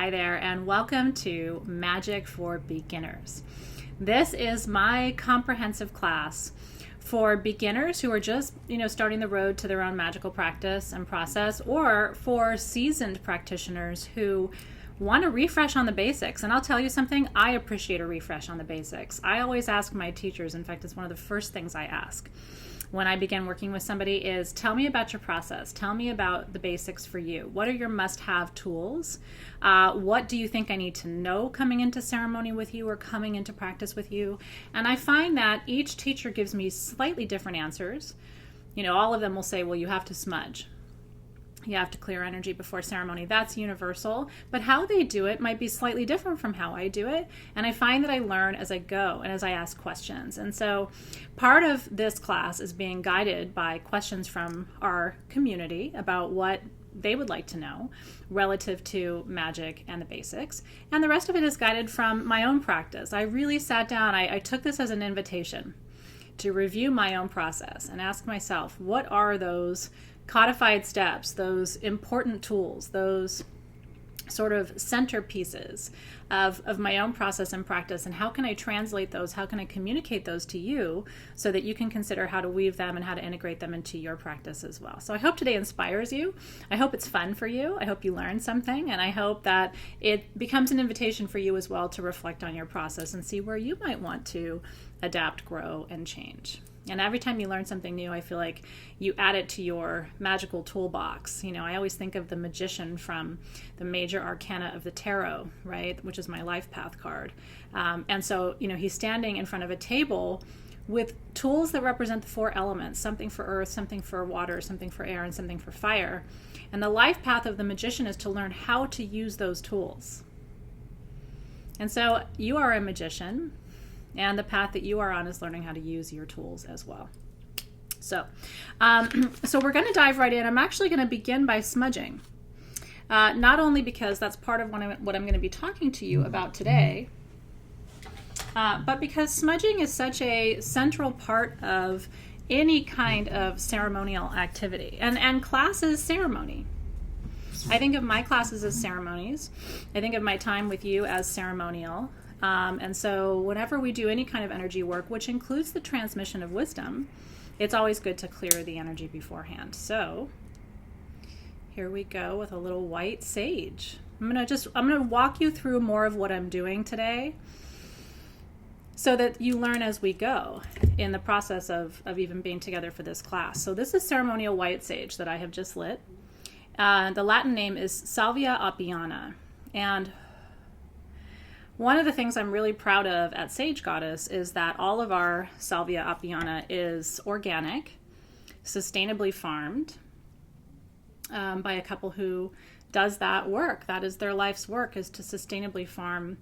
Hi there, and welcome to Magic for Beginners. This is my comprehensive class for beginners who are just, starting the road to their own magical practice and process, or for seasoned practitioners who want to refresh on the basics. And I'll tell you something, I appreciate a refresh on the basics. I always ask my teachers, in fact, it's one of the first things I ask when I begin working with somebody is, tell me about your process. Tell me about the basics for you. What are your must-have tools? What do you think I need to know coming into ceremony with you or coming into practice with you? And I find that each teacher gives me slightly different answers. All of them will say, well, you have to smudge. You have to clear energy before ceremony. That's universal, but how they do it might be slightly different from how I do it. And I find that I learn as I go and as I ask questions. And so part of this class is being guided by questions from our community about what they would like to know relative to magic and the basics. And the rest of it is guided from my own practice. I really sat down, I took this as an invitation to review my own process and ask myself, what are those codified steps, those important tools, those sort of centerpieces of my own process and practice, and how can I translate those, how can I communicate those to you so that you can consider how to weave them and how to integrate them into your practice as well. So I hope today inspires you. I hope it's fun for you. I hope you learn something, and I hope that it becomes an invitation for you as well to reflect on your process and see where you might want to adapt, grow, and change. And every time you learn something new, I feel like you add it to your magical toolbox. I always think of the magician from the major arcana of the tarot, right, which is my life path card. And so, he's standing in front of a table with tools that represent the four elements, something for earth, something for water, something for air, and something for fire. And the life path of the magician is to learn how to use those tools. And so you are a magician. And the path that you are on is learning how to use your tools as well. So we're going to dive right in. I'm actually going to begin by smudging. Not only because that's part of what I'm going to be talking to you about today, but because smudging is such a central part of any kind of ceremonial activity. And class is ceremony. I think of my classes as ceremonies. I think of my time with you as ceremonial. And so whenever we do any kind of energy work, which includes the transmission of wisdom, it's always good to clear the energy beforehand. So here we go with a little white sage. I'm going to walk you through more of what I'm doing today so that you learn as we go in the process of even being together for this class. So this is ceremonial white sage that I have just lit. The Latin name is Salvia Appiana. And one of the things I'm really proud of at Sage Goddess is that all of our Salvia Appiana is organic, sustainably farmed by a couple who does that work. That is their life's work, is to sustainably farm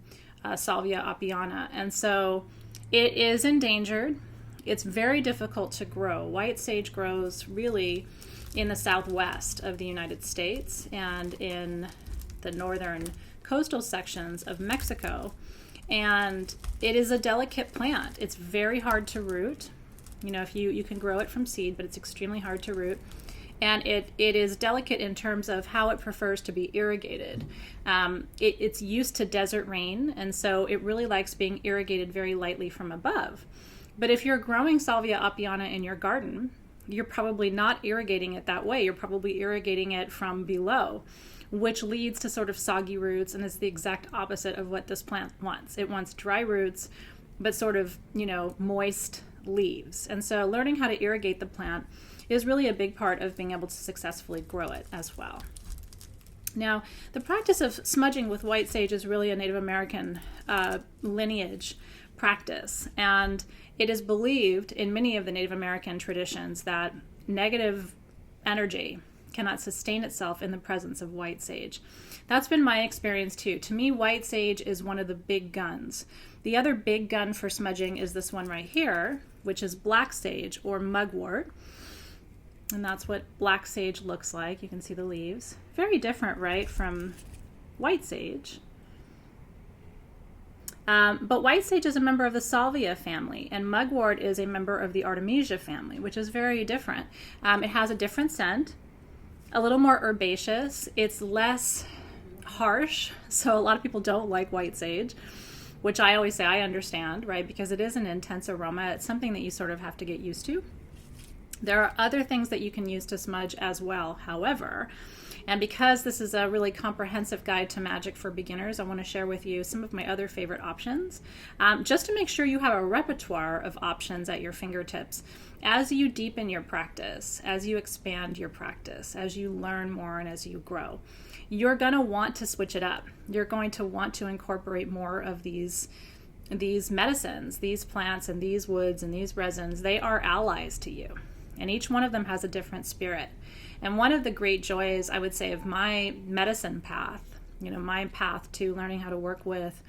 Salvia Appiana. And so it is endangered. It's very difficult to grow. White sage grows really in the southwest of the United States and in the northern coastal sections of Mexico, and it is a delicate plant. It's very hard to root. If you can grow it from seed, but it's extremely hard to root, and it is delicate in terms of how it prefers to be irrigated. It's used to desert rain, and so it really likes being irrigated very lightly from above. But if you're growing Salvia Appiana in your garden, you're probably not irrigating it that way. You're probably irrigating it from below, which leads to sort of soggy roots, and is the exact opposite of what this plant wants. It wants dry roots, but sort of, moist leaves. And so learning how to irrigate the plant is really a big part of being able to successfully grow it as well. Now, the practice of smudging with white sage is really a Native American lineage practice, and it is believed in many of the Native American traditions that negative energy cannot sustain itself in the presence of white sage. That's been my experience too. To me, white sage is one of the big guns. The other big gun for smudging is this one right here, which is black sage or mugwort. And that's what black sage looks like. You can see the leaves. Very different, right, from white sage. But white sage is a member of the Salvia family, and mugwort is a member of the Artemisia family, which is very different. It has a different scent, a little more herbaceous. It's less harsh. So a lot of people don't like white sage, which I always say I understand, right? Because it is an intense aroma. It's something that you sort of have to get used to. There are other things that you can use to smudge as well, however. And because this is a really comprehensive guide to magic for beginners, I want to share with you some of my other favorite options, just to make sure you have a repertoire of options at your fingertips as you deepen your practice, as you expand your practice, as you learn more and as you grow. You're going to want to switch it up. You're going to want to incorporate more of these medicines, these plants and these woods and these resins. They are allies to you. And each one of them has a different spirit. And one of the great joys, I would say, of my medicine path, my path to learning how to work with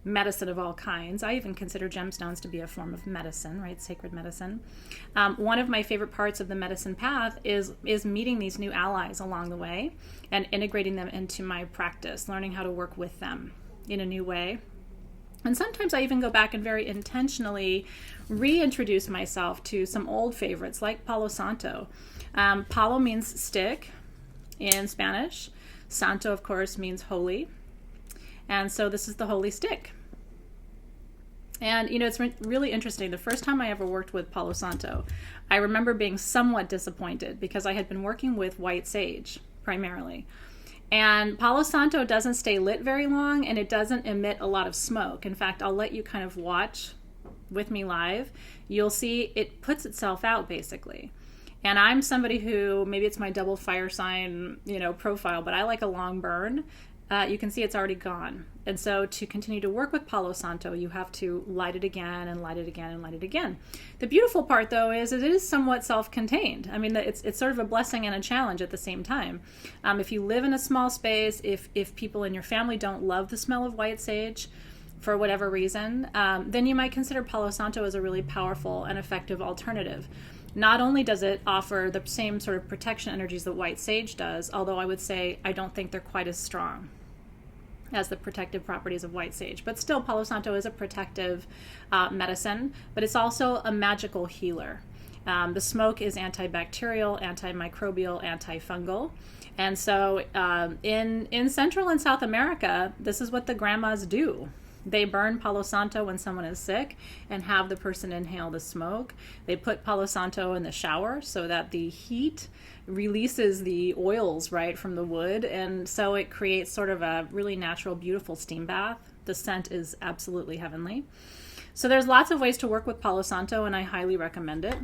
medicine of all kinds. I even consider gemstones to be a form of medicine, right? Sacred medicine. One of my favorite parts of the medicine path is meeting these new allies along the way and integrating them into my practice, learning how to work with them in a new way. And sometimes I even go back and very intentionally reintroduce myself to some old favorites like Palo Santo. Palo means stick in Spanish. Santo, of course, means holy. And so this is the holy stick. And, it's really interesting. The first time I ever worked with Palo Santo, I remember being somewhat disappointed because I had been working with white sage primarily. And Palo Santo doesn't stay lit very long, and it doesn't emit a lot of smoke. In fact, I'll let you kind of watch with me live. You'll see it puts itself out, basically. And I'm somebody who, maybe it's my double fire sign, profile, but I like a long burn. You can see it's already gone. And so to continue to work with Palo Santo, you have to light it again and light it again and light it again. The beautiful part, though, is it is somewhat self-contained. I mean, it's sort of a blessing and a challenge at the same time. If you live in a small space, if people in your family don't love the smell of white sage for whatever reason, then you might consider Palo Santo as a really powerful and effective alternative. Not only does it offer the same sort of protection energies that white sage does, although I would say I don't think they're quite as strong as the protective properties of white sage. But still, Palo Santo is a protective medicine, but it's also a magical healer. The smoke is antibacterial, antimicrobial, antifungal. And so in Central and South America, this is what the grandmas do. They burn Palo Santo when someone is sick and have the person inhale the smoke. They put Palo Santo in the shower so that the heat releases the oils, right, from the wood. And so it creates sort of a really natural, beautiful steam bath. The scent is absolutely heavenly. So there's lots of ways to work with Palo Santo, and I highly recommend it.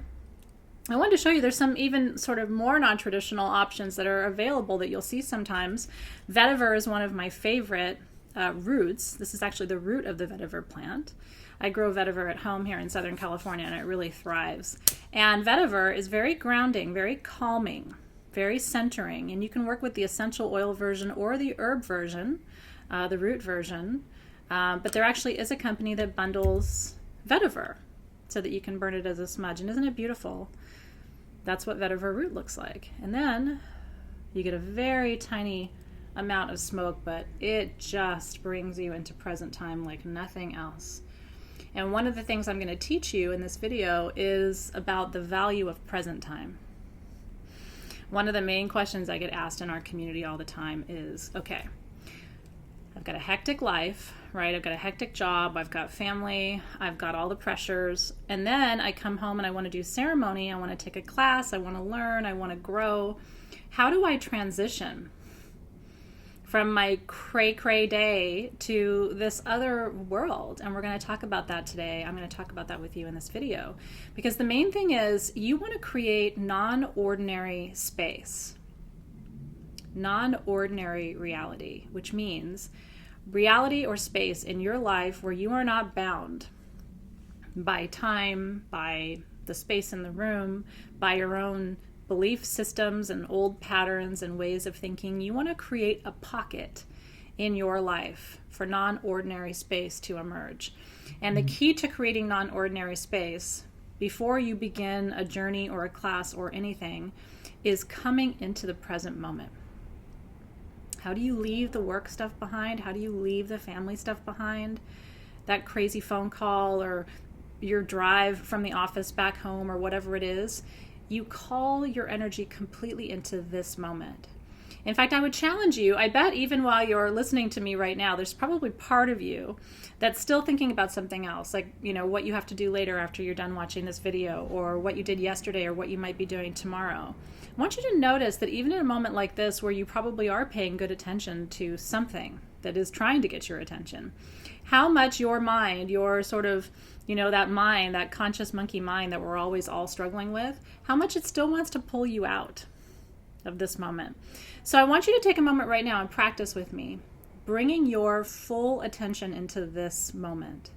I wanted to show you there's some even sort of more non-traditional options that are available that you'll see sometimes. Vetiver is one of my favorite roots. This is actually the root of the vetiver plant. I grow vetiver at home here in Southern California, and it really thrives. And vetiver is very grounding, very calming, very centering, and you can work with the essential oil version or the herb version, the root version. But there actually is a company that bundles vetiver so that you can burn it as a smudge. And isn't it beautiful? That's what vetiver root looks like. And then you get a very tiny amount of smoke, but it just brings you into present time like nothing else. And one of the things I'm going to teach you in this video is about the value of present time. One of the main questions I get asked in our community all the time is, okay, I've got a hectic life, right? I've got a hectic job, I've got family, I've got all the pressures, and then I come home and I want to do ceremony, I want to take a class, I want to learn, I want to grow. How do I transition from my cray-cray day to this other world? And we're going to talk about that today. I'm going to talk about that with you in this video. Because the main thing is you want to create non-ordinary space. Non-ordinary reality, which means reality or space in your life where you are not bound by time, by the space in the room, by your own belief systems and old patterns and ways of thinking. You want to create a pocket in your life for non-ordinary space to emerge. And the key to creating non-ordinary space before you begin a journey or a class or anything is coming into the present moment. How do you leave the work stuff behind? How do you leave the family stuff behind? That crazy phone call or your drive from the office back home or whatever it is. You call your energy completely into this moment. In fact, I would challenge you. I bet even while you're listening to me right now, there's probably part of you that's still thinking about something else, like, what you have to do later after you're done watching this video, or what you did yesterday, or what you might be doing tomorrow. I want you to notice that even in a moment like this, where you probably are paying good attention to something that is trying to get your attention, how much your mind, your sort of, that mind, that conscious monkey mind that we're always all struggling with, how much it still wants to pull you out of this moment. So I want you to take a moment right now and practice with me, bringing your full attention into this moment.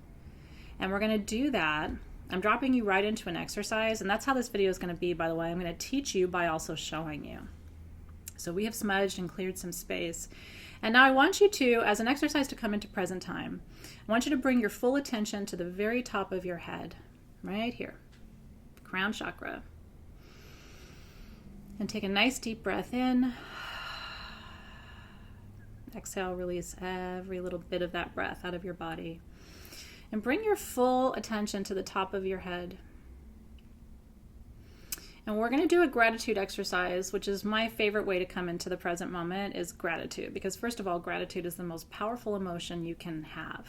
And we're going to do that. I'm dropping you right into an exercise, and that's how this video is going to be, by the way. I'm going to teach you by also showing you. So we have smudged and cleared some space. And now I want you to, as an exercise to come into present time, I want you to bring your full attention to the very top of your head, right here, crown chakra. And take a nice deep breath in. Exhale, release every little bit of that breath out of your body. And bring your full attention to the top of your head. And we're going to do a gratitude exercise, which is my favorite way to come into the present moment, is gratitude. Because first of all, gratitude is the most powerful emotion you can have.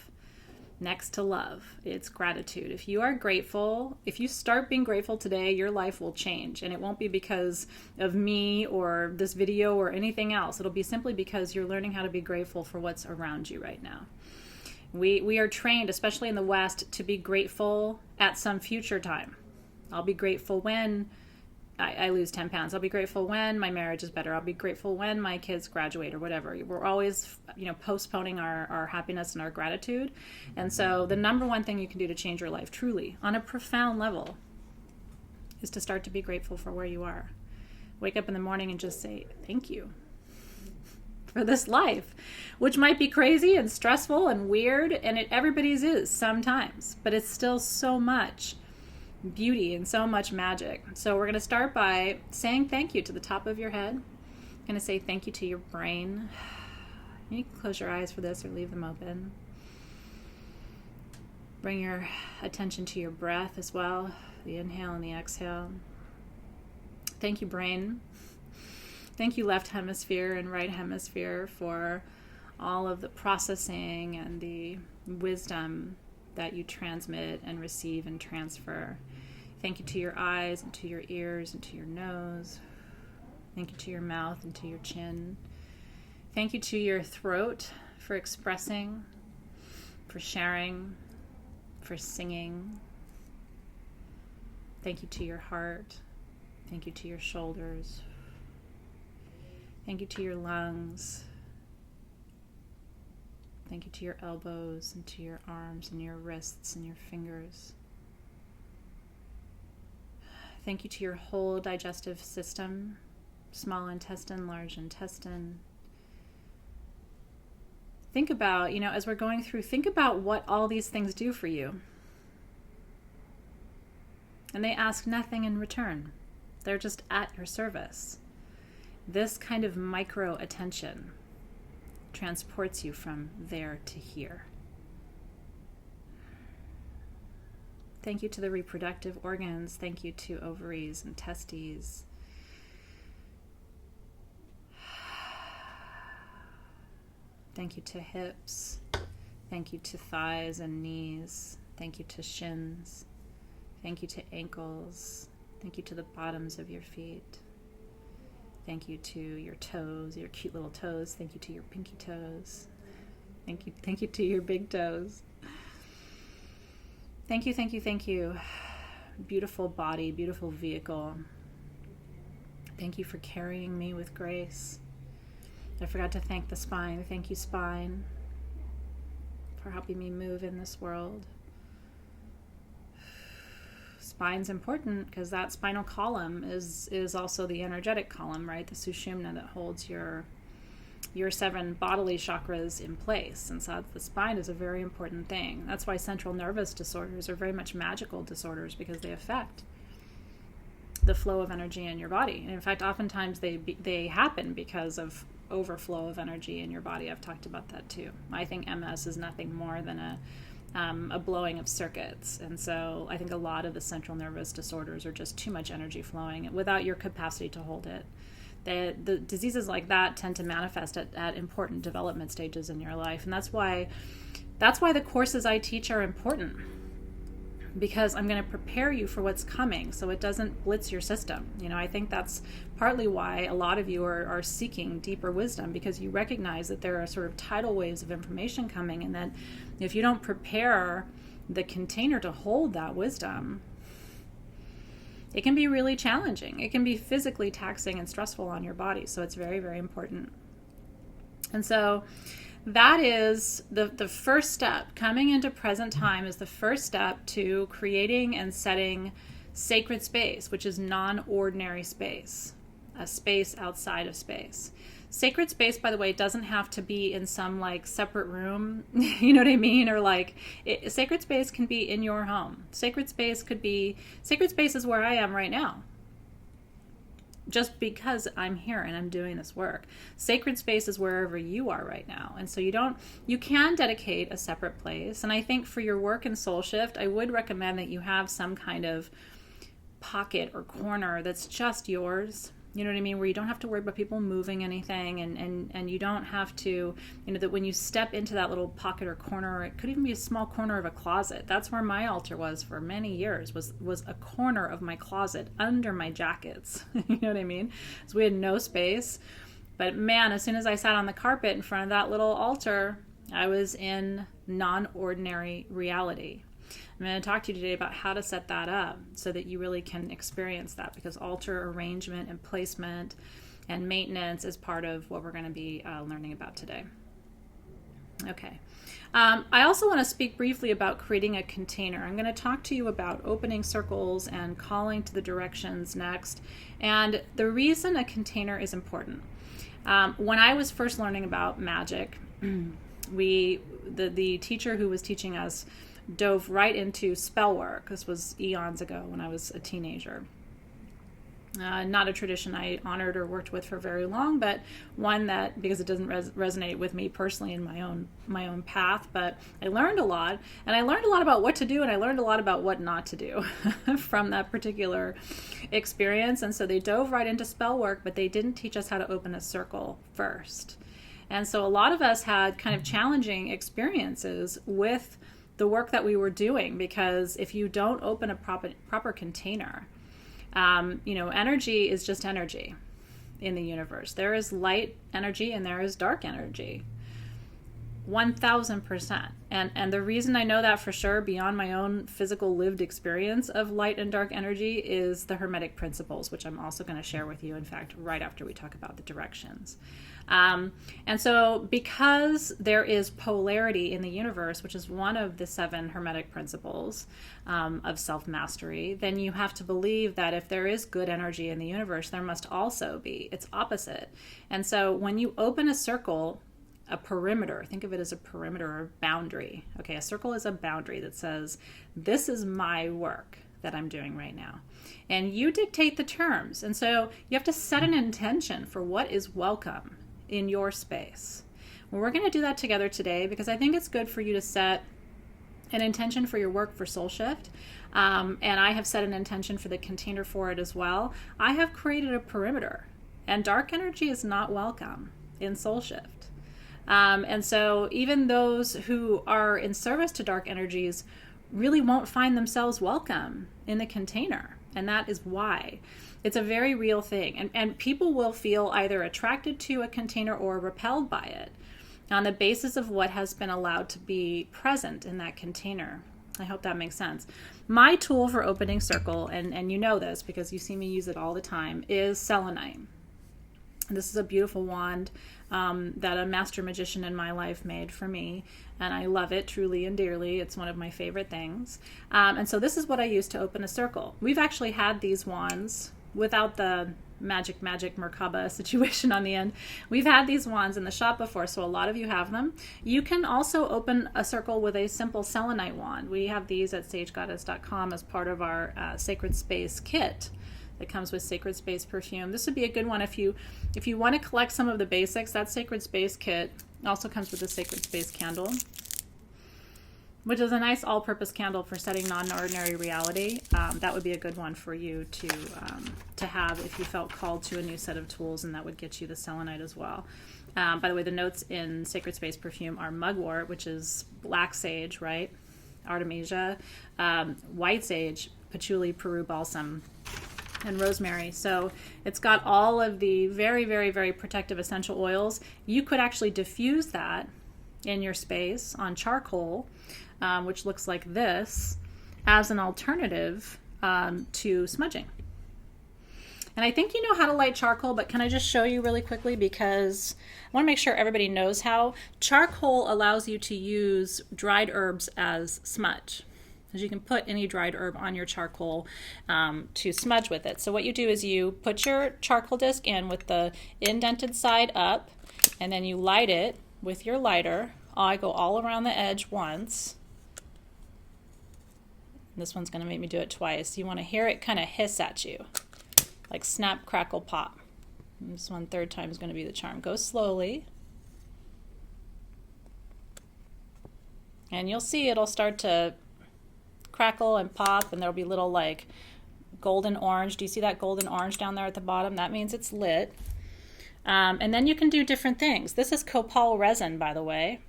Next to love, it's gratitude. If you are grateful, if you start being grateful today, your life will change. And it won't be because of me or this video or anything else. It'll be simply because you're learning how to be grateful for what's around you right now. We are trained, especially in the West, to be grateful at some future time. I'll be grateful when I lose 10 pounds. I'll be grateful when my marriage is better. I'll be grateful when my kids graduate or whatever. We're always, postponing our happiness and our gratitude. And so the number one thing you can do to change your life truly on a profound level is to start to be grateful for where you are. Wake up in the morning and just say, thank you for this life, which might be crazy and stressful and weird. And everybody's is sometimes, but it's still so much beauty and so much magic. So we're going to start by saying thank you to the top of your head. I'm going to say thank you to your brain. You can close your eyes for this or leave them open. Bring your attention to your breath as well, the inhale and the exhale. Thank you, brain. Thank you, left hemisphere and right hemisphere, for all of the processing and the wisdom that you transmit and receive and transfer. Thank you to your eyes and to your ears and to your nose. Thank you to your mouth and to your chin. Thank you to your throat for expressing, for sharing, for singing. Thank you to your heart. Thank you to your shoulders. Thank you to your lungs. Thank you to your elbows and to your arms and your wrists and your fingers. Thank you to your whole digestive system, small intestine, large intestine. Think about, as we're going through, think about what all these things do for you. And they ask nothing in return. They're just at your service. This kind of micro attention transports you from there to here. Thank you to the reproductive organs. Thank you to ovaries and testes. Thank you to hips. Thank you to thighs and knees. Thank you to shins. Thank you to ankles. Thank you to the bottoms of your feet. Thank you to your toes, your cute little toes. Thank you to your pinky toes. Thank you to your big toes. Thank you, thank you, thank you. Beautiful body, beautiful vehicle. Thank you for carrying me with grace. I forgot to thank the spine. Thank you, spine, for helping me move in this world. Spine's important because that spinal column is also the energetic column, right? The sushumna that holds your 7 bodily chakras in place. And so the spine is a very important thing. That's why central nervous disorders are very much magical disorders, because they affect the flow of energy in your body. And in fact, oftentimes they happen because of overflow of energy in your body. I've talked about that too. I think MS is nothing more than a blowing of circuits. And so I think a lot of the central nervous disorders are just too much energy flowing without your capacity to hold it. The diseases like that tend to manifest at important development stages in your life. And that's why the courses I teach are important, because I'm going to prepare you for what's coming so it doesn't blitz your system. I think that's partly why a lot of you are seeking deeper wisdom, because you recognize that there are sort of tidal waves of information coming, and that if you don't prepare the container to hold that wisdom, it can be really challenging. It can be physically taxing and stressful on your body. So it's very, very important. And so that is the first step. Coming into present time is the first step to creating and setting sacred space, which is non-ordinary space, a space outside of space. Sacred space, by the way, doesn't have to be in some like separate room, you know what I mean? Or sacred space can be in your home. Sacred space is where I am right now, just because I'm here and I'm doing this work. Sacred space is wherever you are right now. And so you can dedicate a separate place. And I think for your work in Soul Shift, I would recommend that you have some kind of pocket or corner that's just yours. You know what I mean? Where you don't have to worry about people moving anything, and you don't have to, that when you step into that little pocket or corner, it could even be a small corner of a closet. That's where my altar was for many years, was a corner of my closet under my jackets. You know what I mean? So we had no space. But man, as soon as I sat on the carpet in front of that little altar, I was in non-ordinary reality. I'm going to talk to you today about how to set that up so that you really can experience that, because altar arrangement and placement and maintenance is part of what we're going to be learning about today. Okay. I also want to speak briefly about creating a container. I'm going to talk to you about opening circles and calling to the directions next. And the reason a container is important. When I was first learning about magic, the teacher who was teaching us dove right into spell work. This was eons ago when I was a teenager. Not a tradition I honored or worked with for very long, but one that, because it doesn't resonate with me personally in my own path, but I learned a lot, and I learned a lot about what to do, and I learned a lot about what not to do from that particular experience. And so they dove right into spell work, but they didn't teach us how to open a circle first. And so a lot of us had kind of challenging experiences with the work that we were doing, because if you don't open a proper container, energy is just energy in the universe. There is light energy and there is dark energy. 1000%. And the reason I know that for sure, beyond my own physical lived experience of light and dark energy, is the Hermetic principles, which I'm also going to share with you, in fact, right after we talk about the directions. And so because there is polarity in the universe, which is one of the 7 Hermetic principles of self-mastery, then you have to believe that if there is good energy in the universe, there must also be its opposite. And so when you open a circle, a perimeter, think of it as a perimeter or boundary. Okay, a circle is a boundary that says, this is my work that I'm doing right now. And you dictate the terms. And so you have to set an intention for what is welcome in your space. Well, we're going to do that together today, because I think it's good for you to set an intention for your work for Soul Shift. And I have set an intention for the container for it as well. I have created a perimeter, and dark energy is not welcome in Soul Shift. And so even those who are in service to dark energies really won't find themselves welcome in the container. And that is why. It's a very real thing. And people will feel either attracted to a container or repelled by it on the basis of what has been allowed to be present in that container. I hope that makes sense. My tool for opening circle, and you know this because you see me use it all the time, is selenite. This is a beautiful wand that a master magician in my life made for me, and I love it truly and dearly. It's one of my favorite things. And so this is what I use to open a circle. We've actually had these wands without the magic Merkaba situation on the end. We've had these wands in the shop before, so a lot of you have them. You can also open a circle with a simple selenite wand. We have these at sagegoddess.com as part of our Sacred Space kit. It comes with Sacred Space perfume. This would be a good one if you want to collect some of the basics. That Sacred Space kit also comes with a Sacred Space candle. which is a nice all-purpose candle for setting non-ordinary reality. That would be a good one for you to have if you felt called to a new set of tools, and that would get you the selenite as well. By the way, the notes in Sacred Space perfume are mugwort, which is black sage, right? Artemisia, white sage, patchouli, Peru balsam, and rosemary. So it's got all of the very, very, very protective essential oils. You could actually diffuse that in your space on charcoal, which looks like this, as an alternative to smudging. And I think you know how to light charcoal, but can I just show you really quickly, because I want to make sure everybody knows how. Charcoal allows you to use dried herbs as smudge. Because you can put any dried herb on your charcoal to smudge with it. So what you do is you put your charcoal disc in with the indented side up, and then you light it with your lighter. I go all around the edge once. This one's going to make me do it twice. You want to hear it kind of hiss at you, like snap, crackle, pop. And this one, third time, is going to be the charm. Go slowly. And you'll see it'll start to crackle and pop, and there'll be little like golden orange. Do you see that golden orange down there at the bottom? That means it's lit. And then you can do different things. This is copal resin, by the way,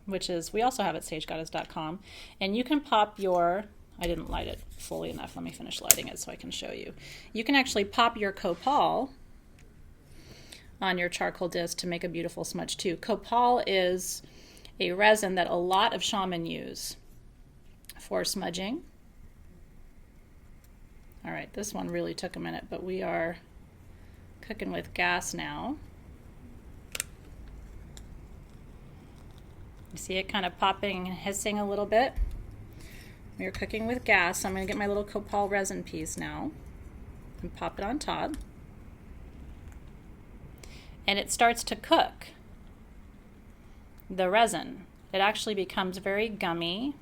which is, we also have at sagegoddess.com. And you can pop your, I didn't light it fully enough. Let me finish lighting it so I can show you. You can actually pop your copal on your charcoal disc to make a beautiful smudge too. Copal is a resin that a lot of shaman use for smudging. All right, this one really took a minute, but we are cooking with gas now. You see it kind of popping and hissing a little bit. We're cooking with gas, so I'm going to get my little copal resin piece now and pop it on top. And it starts to cook the resin. It actually becomes very gummy,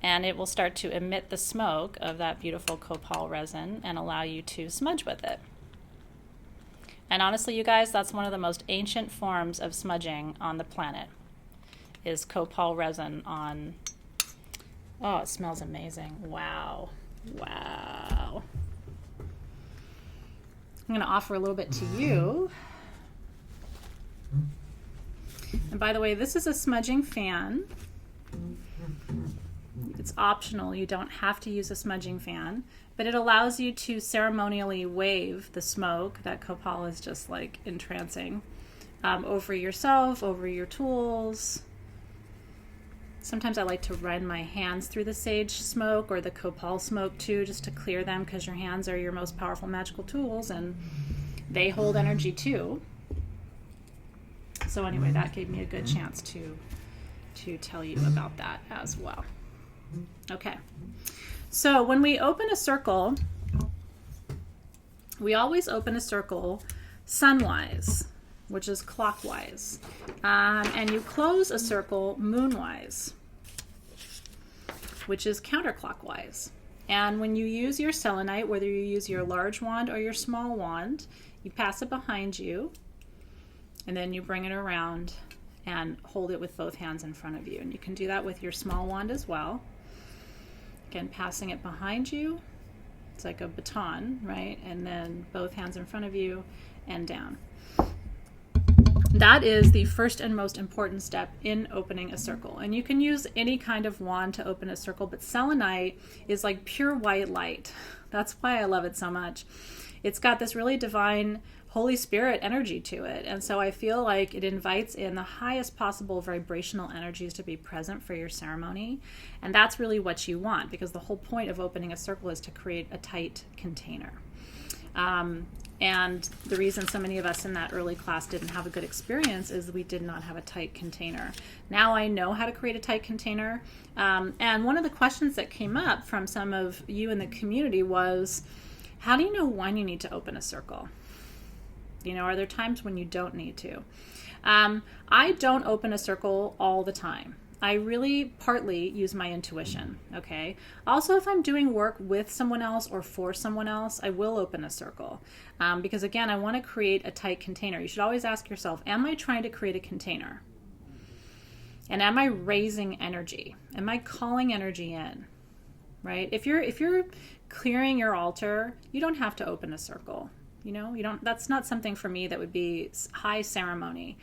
and it will start to emit the smoke of that beautiful copal resin and allow you to smudge with it. And honestly, you guys, that's one of the most ancient forms of smudging on the planet, is copal resin on, oh, it smells amazing. Wow. Wow. I'm going to offer a little bit to you. And by the way, this is a smudging fan. It's optional. You don't have to use a smudging fan, but it allows you to ceremonially wave the smoke. That copal is just like entrancing, over yourself, over your tools. Sometimes I like to run my hands through the sage smoke or the copal smoke too, just to clear them, because your hands are your most powerful magical tools and they hold energy too. So anyway, that gave me a good chance to tell you about that as well. Okay, so when we open a circle, we always open a circle sunwise, which is clockwise, and you close a circle moonwise, which is counterclockwise. And when you use your selenite, whether you use your large wand or your small wand, you pass it behind you, and then you bring it around and hold it with both hands in front of you. And you can do that with your small wand as well. Again, passing it behind you. It's like a baton, right? And then both hands in front of you and down. That is the first and most important step in opening a circle. And you can use any kind of wand to open a circle, but selenite is like pure white light. That's why I love it so much. It's got this really divine Holy Spirit energy to it. And so I feel like it invites in the highest possible vibrational energies to be present for your ceremony. And that's really what you want, because the whole point of opening a circle is to create a tight container. And the reason so many of us in that early class didn't have a good experience is we did not have a tight container. Now I know how to create a tight container. And one of the questions that came up from some of you in the community was, how do you know when you need to open a circle? You know, are there times when you don't need to? I don't open a circle all the time. I really partly use my intuition, okay? Also, if I'm doing work with someone else or for someone else, I will open a circle. Because again, I want to create a tight container. You should always ask yourself, am I trying to create a container? And am I raising energy? Am I calling energy in? Right? If you're clearing your altar, you don't have to open a circle. You don't. That's not something for me that would be high ceremony.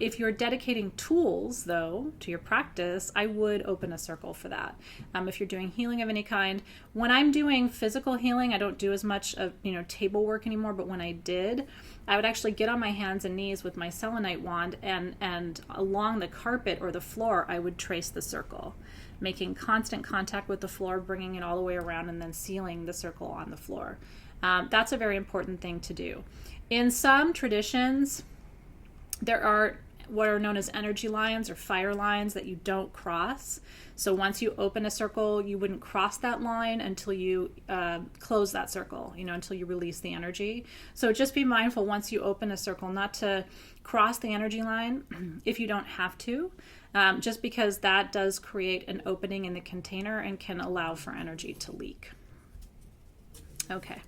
If you're dedicating tools, though, to your practice, I would open a circle for that. If you're doing healing of any kind, when I'm doing physical healing, I don't do as much of table work anymore. But when I did, I would actually get on my hands and knees with my selenite wand, and along the carpet or the floor, I would trace the circle, making constant contact with the floor, bringing it all the way around, and then sealing the circle on the floor. That's a very important thing to do. In some traditions, there are what are known as energy lines or fire lines that you don't cross. So once you open a circle, you wouldn't cross that line until you close that circle, until you release the energy. So just be mindful once you open a circle not to cross the energy line if you don't have to, just because that does create an opening in the container and can allow for energy to leak. Okay.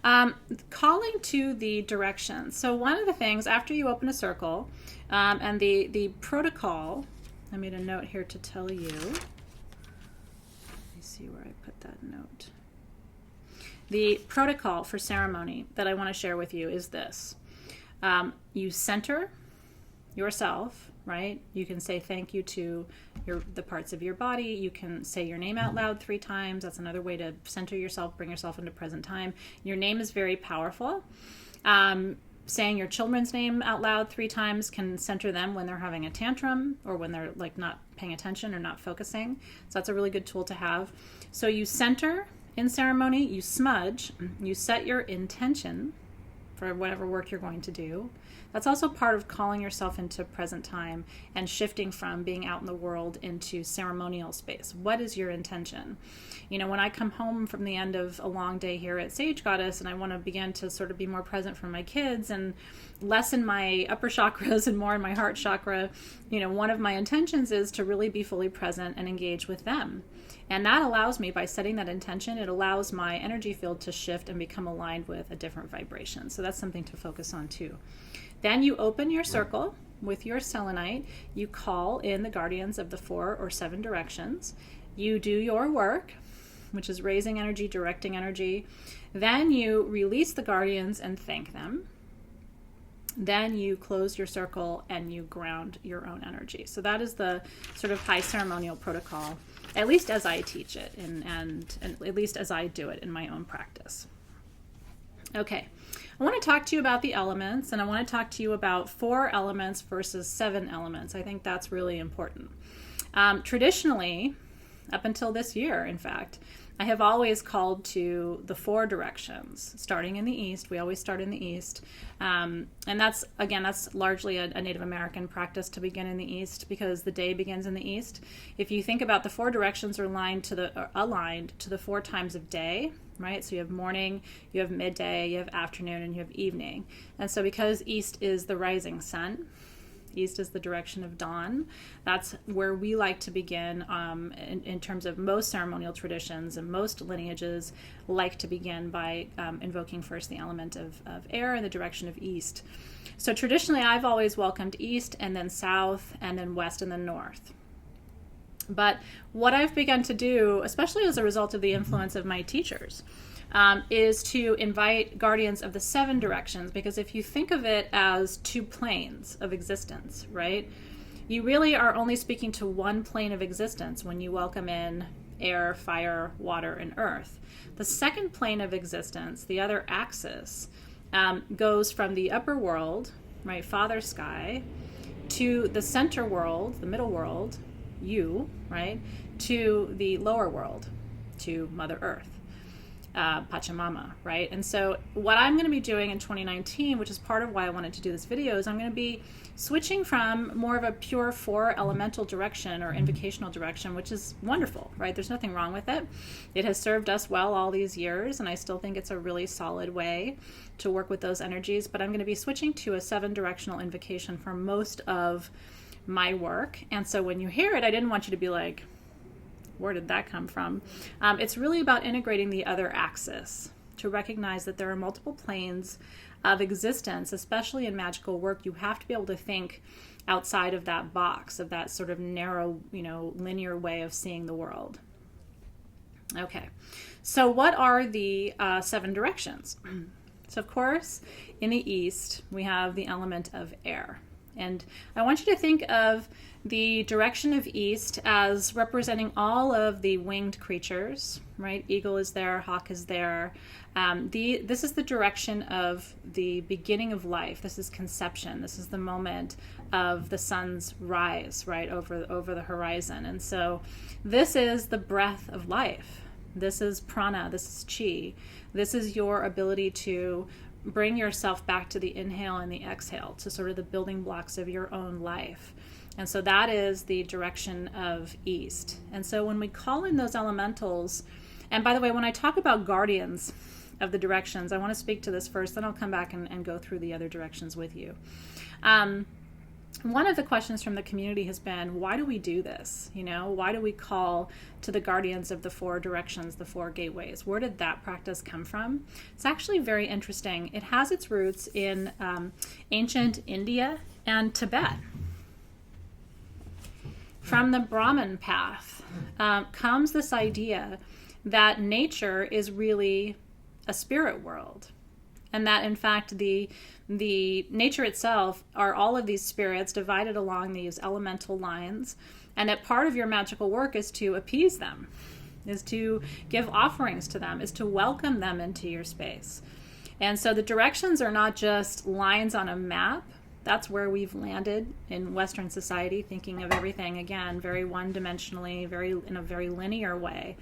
Calling to the directions. So one of the things after you open a circle, and the protocol, I made a note here to tell you. Let me see where I put that note. The protocol for ceremony that I want to share with you is this. You center yourself, right? You can say thank you to the parts of your body. You can say your name out loud 3 times. That's another way to center yourself, bring yourself into present time. Your name is very powerful. Saying your children's name out loud 3 times can center them when they're having a tantrum or when they're not paying attention or not focusing. So that's a really good tool to have. So you center in ceremony, you smudge, you set your intention for whatever work you're going to do. That's also part of calling yourself into present time and shifting from being out in the world into ceremonial space. What is your intention? When I come home from the end of a long day here at Sage Goddess and I want to begin to sort of be more present for my kids and less in my upper chakras and more in my heart chakra, one of my intentions is to really be fully present and engage with them. And that allows me, by setting that intention, it allows my energy field to shift and become aligned with a different vibration. So that's something to focus on too. Then you open your circle with your selenite. You call in the guardians of the 4 or 7 directions. You do your work, which is raising energy, directing energy. Then you release the guardians and thank them. Then you close your circle and you ground your own energy. So that is the sort of high ceremonial protocol, at least as I teach it and at least as I do it in my own practice. Okay, I want to talk to you about the elements, and I want to talk to you about 4 elements versus 7 elements. I think that's really important. Traditionally, up until this year, in fact, I have always called to the 4 directions, starting in the east. We always start in the east. And that's largely a Native American practice to begin in the east because the day begins in the east. If you think about the 4 directions are aligned to the 4 times of day, right? So you have morning, you have midday, you have afternoon, and you have evening. And so because east is the rising sun, east is the direction of dawn, that's where we like to begin in terms of most ceremonial traditions, and most lineages like to begin by invoking first the element of air in the direction of east. So traditionally I've always welcomed east and then south and then west and then north. But what I've begun to do, especially as a result of the influence of my teachers, is to invite guardians of the 7 directions, because if you think of it as 2 planes of existence, right, you really are only speaking to one plane of existence when you welcome in air, fire, water, and earth. The second plane of existence, the other axis, goes from the upper world, right, Father Sky, to the center world, the middle world, you, right, to the lower world, to Mother Earth. Pachamama, right? And so what I'm going to be doing in 2019, which is part of why I wanted to do this video, is I'm going to be switching from more of a pure 4 elemental direction or invocational direction, which is wonderful, right? There's nothing wrong with it. It has served us well all these years, and I still think it's a really solid way to work with those energies, but I'm going to be switching to a 7 directional invocation for most of my work. And so when you hear it, I didn't want you to be like, where did that come from? It's really about integrating the other axis to recognize that there are multiple planes of existence, especially in magical work. You have to be able to think outside of that box, of that sort of narrow, linear way of seeing the world. Okay, so what are the 7 directions? So, of course, in the East, we have the element of air. And I want you to think of the direction of East as representing all of the winged creatures, right? Eagle is there, hawk is there. This is the direction of the beginning of life. This is conception. This is the moment of the sun's rise, right, over the horizon. And so this is the breath of life. This is prana. This is chi. This is your ability to bring yourself back to the inhale and the exhale, to sort of the building blocks of your own life. And so that is the direction of East. And so when we call in those elementals, and by the way, when I talk about guardians of the directions, I want to speak to this first, then I'll come back and go through the other directions with you. One of the questions from the community has been, why do we do this? Why do we call to the guardians of the 4 directions, the 4 gateways? Where did that practice come from? It's actually very interesting. It has its roots in ancient India and Tibet. From the Brahman path comes this idea that nature is really a spirit world. And that, in fact, the nature itself are all of these spirits divided along these elemental lines, and that part of your magical work is to appease them, is to give offerings to them, is to welcome them into your space. And so the directions are not just lines on a map. That's where we've landed in Western society, thinking of everything, again, very one-dimensionally, in a very linear way.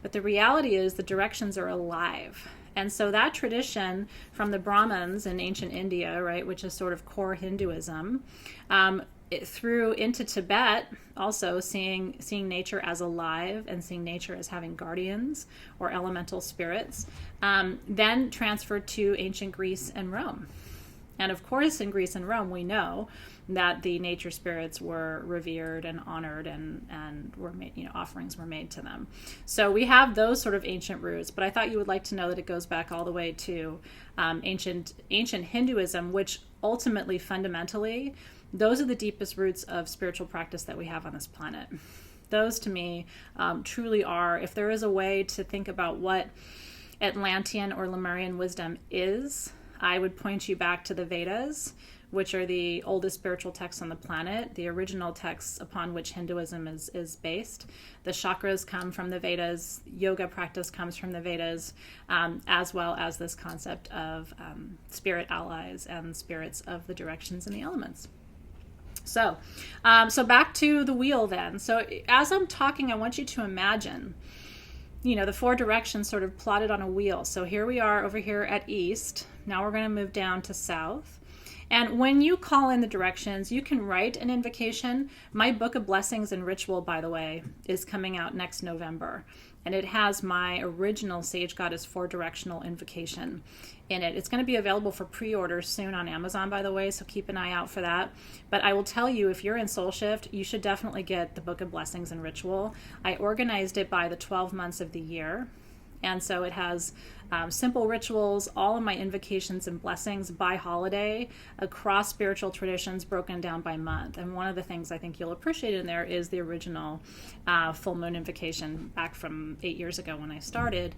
But the reality is the directions are alive. And so that tradition from the Brahmins in ancient India, right, which is sort of core Hinduism, through into Tibet, also seeing nature as alive and seeing nature as having guardians or elemental spirits, then transferred to ancient Greece and Rome. And of course, in Greece and Rome, we know that the nature spirits were revered and honored, and were made, offerings were made to them. So we have those sort of ancient roots. But I thought you would like to know that it goes back all the way to ancient Hinduism, which ultimately, fundamentally, those are the deepest roots of spiritual practice that we have on this planet. Those, to me, truly are. If there is a way to think about what Atlantean or Lemurian wisdom is, I would point you back to the Vedas, which are the oldest spiritual texts on the planet, the original texts upon which Hinduism is based. The chakras come from the Vedas, yoga practice comes from the Vedas, as well as this concept of spirit allies and spirits of the directions and the elements. So back to the wheel then. So as I'm talking, I want you to imagine, the 4 directions sort of plotted on a wheel. So here we are over here at East. Now we're going to move down to South. And when you call in the directions, you can write an invocation. My Book of Blessings and Ritual, by the way, is coming out next November. And it has my original Sage Goddess 4-directional invocation in it. It's going to be available for pre-order soon on Amazon, by the way, so keep an eye out for that. But I will tell you, if you're in Soul Shift, you should definitely get the Book of Blessings and Ritual. I organized it by the 12 months of the year. And so it has simple rituals, all of my invocations and blessings by holiday across spiritual traditions broken down by month. And one of the things I think you'll appreciate in there is the original full moon invocation back from 8 years ago when I started.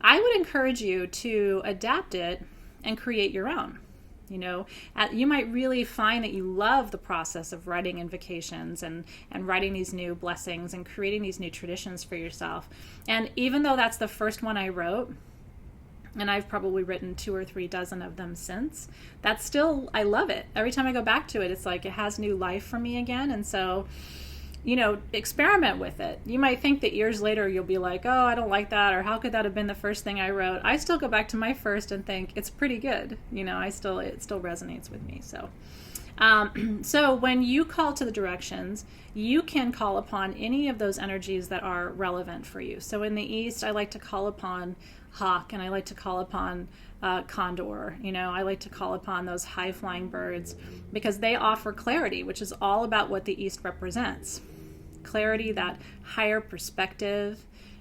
I would encourage you to adapt it and create your own. You might really find that you love the process of writing invocations and writing these new blessings and creating these new traditions for yourself. And even though that's the first one I wrote, and I've probably written 2 or 3 dozen of them since, that's still, I love it. Every time I go back to it, it's like it has new life for me again. And so, experiment with it. You might think that years later you'll be like, oh, I don't like that, or how could that have been the first thing I wrote? I still go back to my first and think it's pretty good. It still resonates with me. So when you call to the directions, you can call upon any of those energies that are relevant for you. So in the East, I like to call upon hawk, and I like to call upon condor. I like to call upon those high-flying birds because they offer clarity, which is all about what the East represents. Clarity, that higher perspective,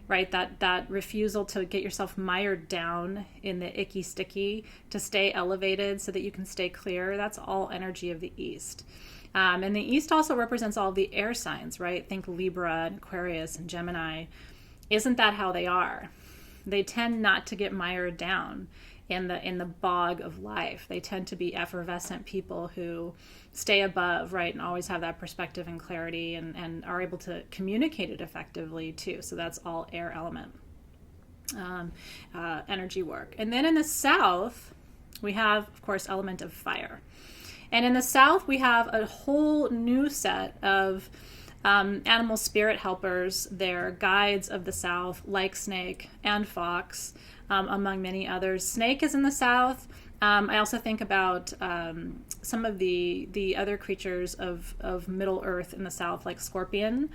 right? That refusal to get yourself mired down in the icky sticky, to stay elevated so that you can stay clear. That's all energy of the East. And the east also represents all of the air signs, right? Think Libra and Aquarius and Gemini. Isn't that how they are? They tend not to get mired down in the bog of life. They tend to be effervescent people who stay above, right, and always have that perspective and clarity, and are able to communicate it effectively too. So that's all air element energy work. And then in the south, we have, of course, element of fire. And in the south, we have a whole new set of animal spirit helpers. They're guides of the south, like snake and fox, among many others. Snake is in the south. I also think about some of the other creatures of Middle Earth in the south, like scorpion.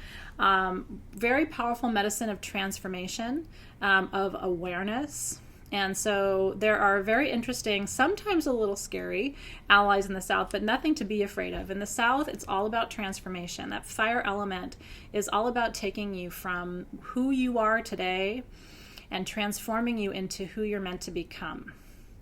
Very powerful medicine of transformation, of awareness. And so there are very interesting, sometimes a little scary allies in the south, but nothing to be afraid of. In the south, it's all about transformation. That fire element is all about taking you from who you are today and transforming you into who you're meant to become.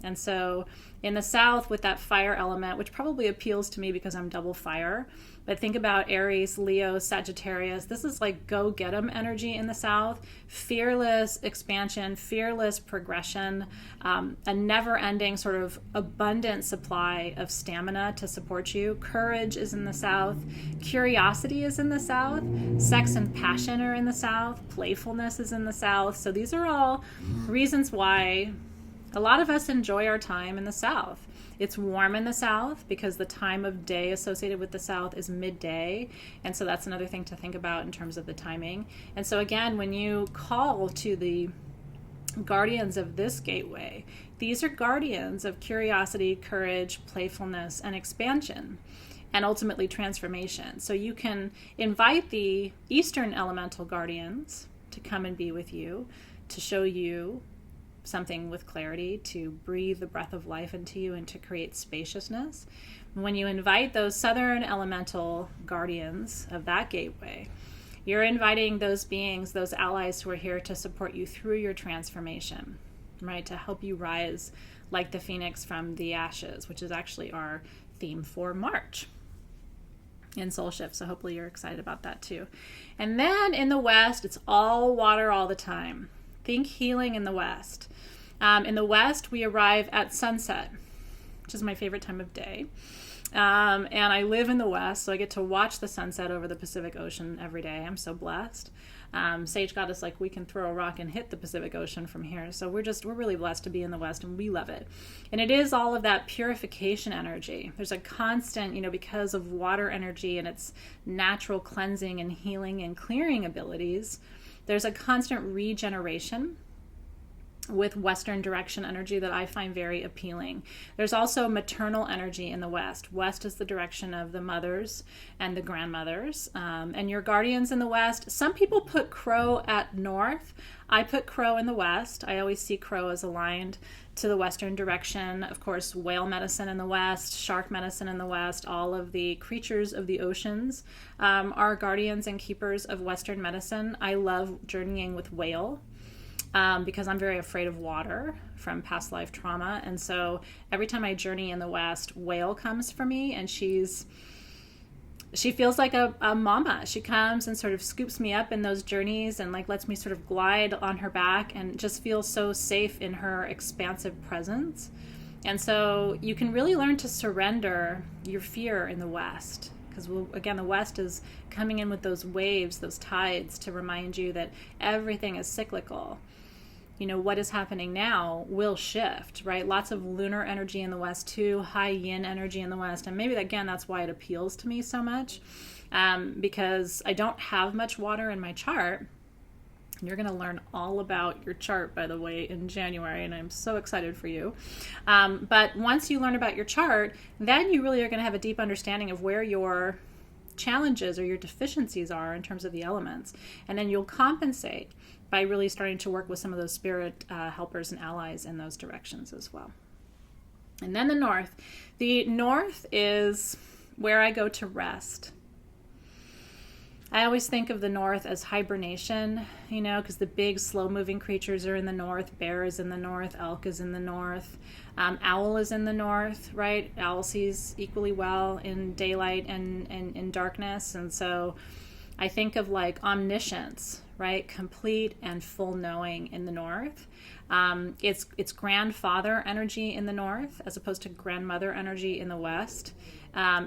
And so in the south, with that fire element, which probably appeals to me because I'm double fire, but think about Aries, Leo, Sagittarius. This is like go get 'em energy in the south. Fearless expansion, fearless progression, a never-ending sort of abundant supply of stamina to support you. Courage is in the south. Curiosity is in the south. Sex and passion are in the south. Playfulness is in the south. So these are all reasons why a lot of us enjoy our time in the south. It's warm in the south because the time of day associated with the south is midday. And so that's another thing to think about in terms of the timing. And so again, when you call to the guardians of this gateway, these are guardians of curiosity, courage, playfulness, and expansion, and ultimately transformation. So you can invite the Eastern elemental guardians to come and be with you, to show you something with clarity, to breathe the breath of life into you and to create spaciousness. When you invite those southern elemental guardians of that gateway, you're inviting those beings, those allies who are here to support you through your transformation, right? To help you rise like the phoenix from the ashes, which is actually our theme for March in Soul Shift. So hopefully you're excited about that too. And then in the West, it's all water all the time. Think healing in the West. In the West, we arrive at sunset, which is my favorite time of day. And I live in the West, so I get to watch the sunset over the Pacific Ocean every day. I'm so blessed. Sage Goddess, like, we can throw a rock and hit the Pacific Ocean from here. So we're really blessed to be in the West, and we love it. And it is all of that purification energy. There's a constant, because of water energy and its natural cleansing and healing and clearing abilities, there's a constant regeneration with Western direction energy that I find very appealing. There's also maternal energy in the West. West is the direction of the mothers and the grandmothers. And your guardians in the West, some people put Crow at North. I put Crow in the West. I always see Crow as aligned to the Western direction. Of course, whale medicine in the West, shark medicine in the West, all of the creatures of the oceans are guardians and keepers of Western medicine. I love journeying with whale. Because I'm very afraid of water from past life trauma. And so every time I journey in the West, whale comes for me, and she feels like a mama. She comes and sort of scoops me up in those journeys and like lets me sort of glide on her back and just feel so safe in her expansive presence. And so you can really learn to surrender your fear in the West. Because, again, the West is coming in with those waves, those tides, to remind you that everything is cyclical. What is happening now will shift, right? Lots of lunar energy in the West too, high yin energy in the West. And maybe, again, that's why it appeals to me so much, because I don't have much water in my chart. You're going to learn all about your chart, by the way, in January, and I'm so excited for you. But once you learn about your chart, then you really are going to have a deep understanding of where your challenges or your deficiencies are in terms of the elements. And then you'll compensate by really starting to work with some of those spirit helpers and allies in those directions as well. And then the North. The North is where I go to rest. I always think of the north as hibernation, because the big slow moving creatures are in the north. Bear is in the north, elk is in the north, owl is in the north, right? Owl sees equally well in daylight and in darkness. And so I think of like omniscience, right? Complete and full knowing in the north. It's grandfather energy in the north as opposed to grandmother energy in the west.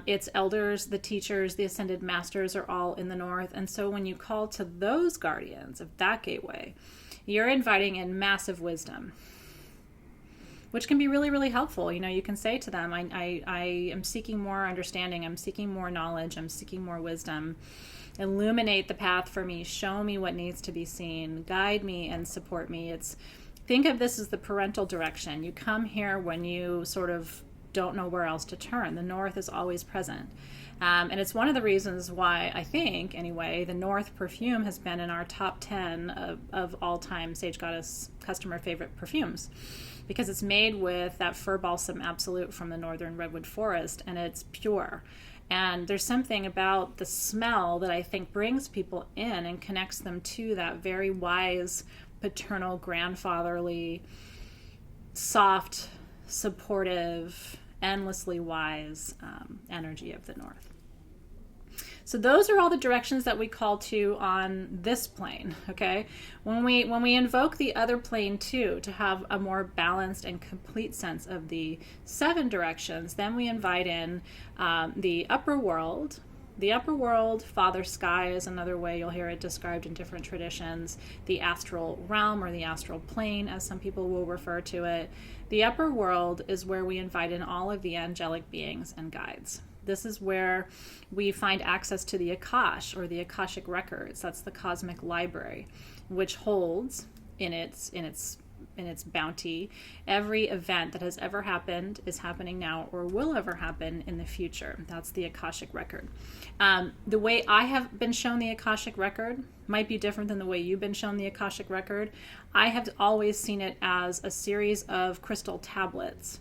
Its elders, the teachers, the ascended masters are all in the north. And so when you call to those guardians of that gateway, you're inviting in massive wisdom, which can be really, really helpful. You can say to them, I am seeking more understanding. I'm seeking more knowledge. I'm seeking more wisdom. Illuminate the path for me. Show me what needs to be seen. Guide me and support me. Think of this as the parental direction. You come here when you sort of don't know where else to turn. The north is always present. And it's one of the reasons why I think, anyway, the North perfume has been in our top 10 of all-time Sage Goddess customer favorite perfumes, because it's made with that fir balsam absolute from the northern redwood forest, and it's pure. And there's something about the smell that I think brings people in and connects them to that very wise, paternal, grandfatherly, soft, supportive, endlessly wise energy of the north. So those are all the directions that we call to on this plane, okay? When we invoke the other plane too, to have a more balanced and complete sense of the 7 directions, then we invite in the upper world. The upper world, Father Sky is another way you'll hear it described in different traditions. The astral realm, or the astral plane, as some people will refer to it. The upper world is where we invite in all of the angelic beings and guides. This is where we find access to the Akash, or the Akashic records. That's the cosmic library, which holds in its bounty every event that has ever happened, is happening now, or will ever happen in the future. That's the Akashic record. The way I have been shown the Akashic record might be different than the way you've been shown the Akashic record. I have always seen it as a series of crystal tablets.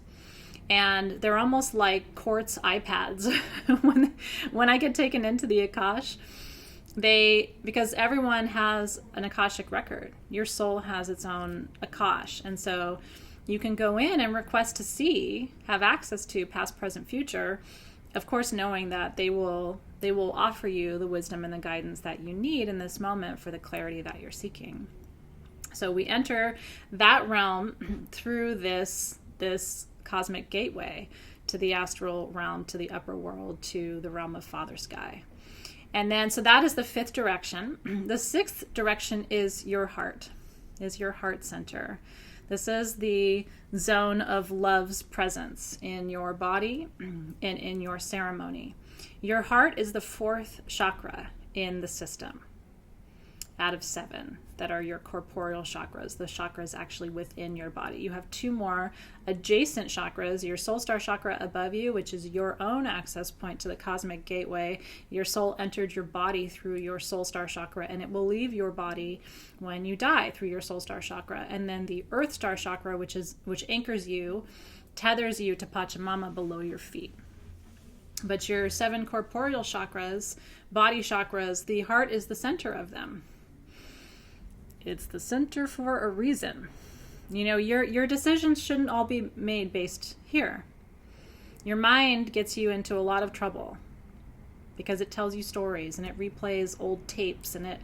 And they're almost like quartz iPads. when I get taken into the Akash, because everyone has an Akashic record. Your soul has its own Akash. And so you can go in and request to see, have access to past, present, future, of course knowing that they will offer you the wisdom and the guidance that you need in this moment for the clarity that you're seeking. So we enter that realm through this cosmic gateway to the astral realm, to the upper world, to the realm of Father Sky. And then, so that is the 5th direction. The 6th direction is your heart center. This is the zone of love's presence in your body and in your ceremony. Your heart is the 4th chakra in the system out of 7 that are your corporeal chakras, the chakras actually within your body. You have 2 more adjacent chakras, your soul star chakra above you, which is your own access point to the cosmic gateway. Your soul entered your body through your soul star chakra, and it will leave your body when you die through your soul star chakra. And then the earth star chakra, which anchors you, tethers you to Pachamama below your feet. But your 7 corporeal chakras, body chakras, the heart is the center of them. It's the center for a reason. Your decisions shouldn't all be made based here. Your mind gets you into a lot of trouble because it tells you stories and it replays old tapes, and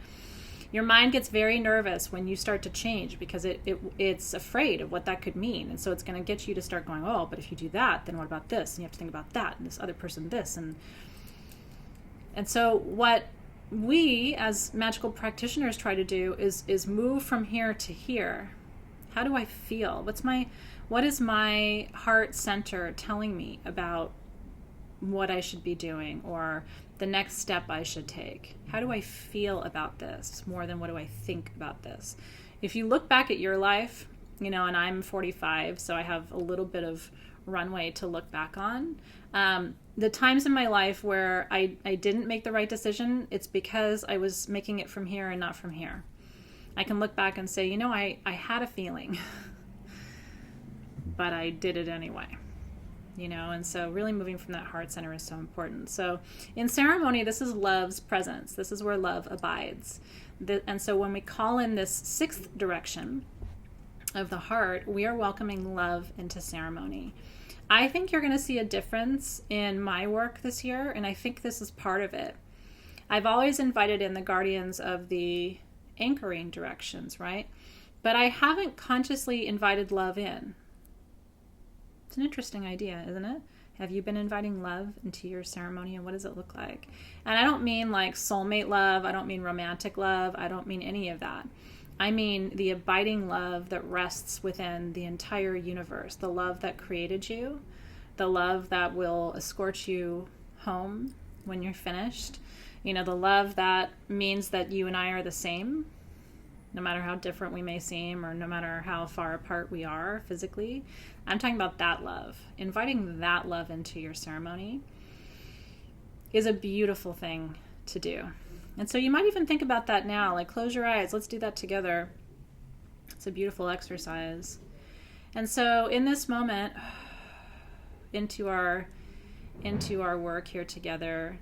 your mind gets very nervous when you start to change because it's afraid of what that could mean. And so it's going to get you to start going, oh, but if you do that, then what about this? And you have to think about that, and this other person this. And so what we as magical practitioners try to do is move from here to here. How do I feel? What is my heart center telling me about what I should be doing, or the next step I should take? How do I feel about this more than what do I think about this? If you look back at your life, and I'm 45, so I have a little bit of runway to look back on. The times in my life where I didn't make the right decision, it's because I was making it from here and not from here. I can look back and say, I had a feeling, but I did it anyway. And so really moving from that heart center is so important. So in ceremony, this is love's presence. This is where love abides. And so when we call in this sixth direction of the heart, we are welcoming love into ceremony. I think you're going to see a difference in my work this year, and I think this is part of it. I've always invited in the guardians of the anchoring directions, right? But I haven't consciously invited love in. It's an interesting idea, isn't it? Have you been inviting love into your ceremony, and what does it look like? And I don't mean like soulmate love. I don't mean romantic love. I don't mean any of that. I mean the abiding love that rests within the entire universe, the love that created you, the love that will escort you home when you're finished, the love that means that you and I are the same, no matter how different we may seem or no matter how far apart we are physically. I'm talking about that love. Inviting that love into your ceremony is a beautiful thing to do. And so you might even think about that now, like close your eyes, let's do that together. It's a beautiful exercise. And so in this moment, into our work here together,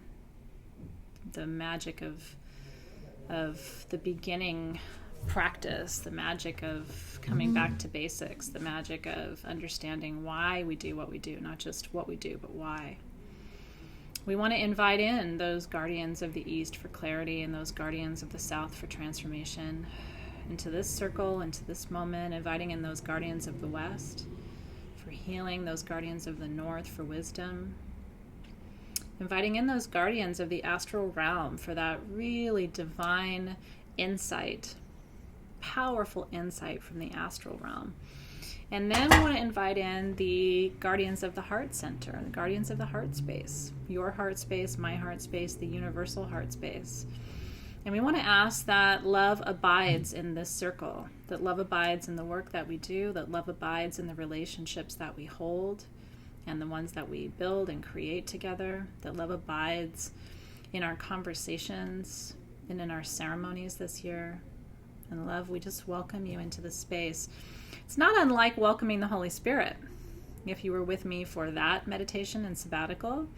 the magic of the beginning practice, the magic of coming back to basics, the magic of understanding why we do what we do, not just what we do, but why. We want to invite in those guardians of the East for clarity and those guardians of the South for transformation into this circle, into this moment, inviting in those guardians of the West for healing, those guardians of the North for wisdom, inviting in those guardians of the astral realm for that really divine insight, powerful insight from the astral realm. And then we want to invite in the guardians of the heart center, the guardians of the heart space, your heart space, my heart space, the universal heart space. And we want to ask that love abides in this circle, that love abides in the work that we do, that love abides in the relationships that we hold and the ones that we build and create together, that love abides in our conversations and in our ceremonies this year. And love, we just welcome you into the space. It's not unlike welcoming the Holy Spirit. If you were with me for that meditation and sabbatical,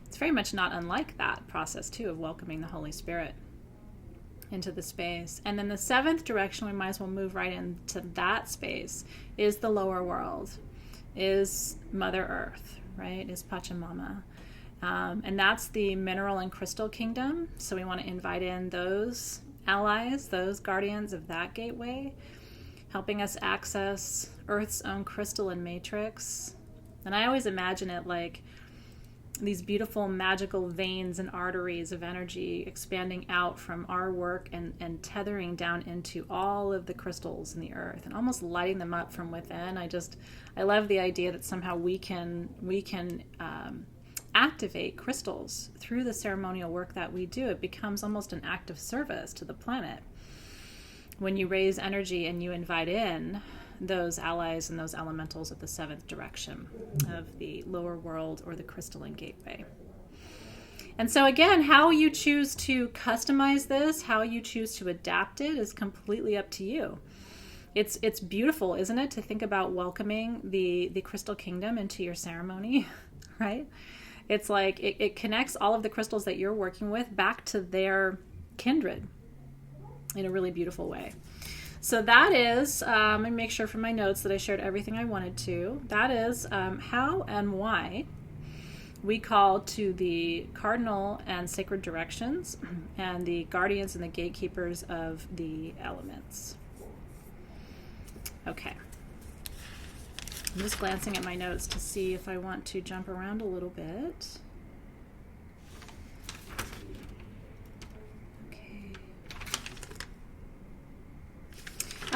it's very much not unlike that process too of welcoming the Holy Spirit into the space. And then the seventh direction, we might as well move right into that space, is the lower world, is Mother Earth, right? Is Pachamama. And that's the mineral and crystal kingdom. So we want to invite in those allies, those guardians of that gateway, helping us access Earth's own crystal and matrix. And I always imagine it like these beautiful magical veins and arteries of energy expanding out from our work and tethering down into all of the crystals in the earth and almost lighting them up from within. I love the idea that somehow we can activate crystals through the ceremonial work that we do. It becomes almost an act of service to the planet when you raise energy and you invite in those allies and those elementals of the seventh direction of the lower world or the crystalline gateway. And so again, how you choose to customize this, how you choose to adapt it is completely up to you. It's beautiful, isn't it, to think about welcoming the crystal kingdom into your ceremony, right? It's like it connects all of the crystals that you're working with back to their kindred in a really beautiful way. So that is, let me make sure from my notes that I shared everything I wanted to. That is how and why we call to the cardinal and sacred directions and the guardians and the gatekeepers of the elements. Okay. I'm just glancing at my notes to see if I want to jump around a little bit.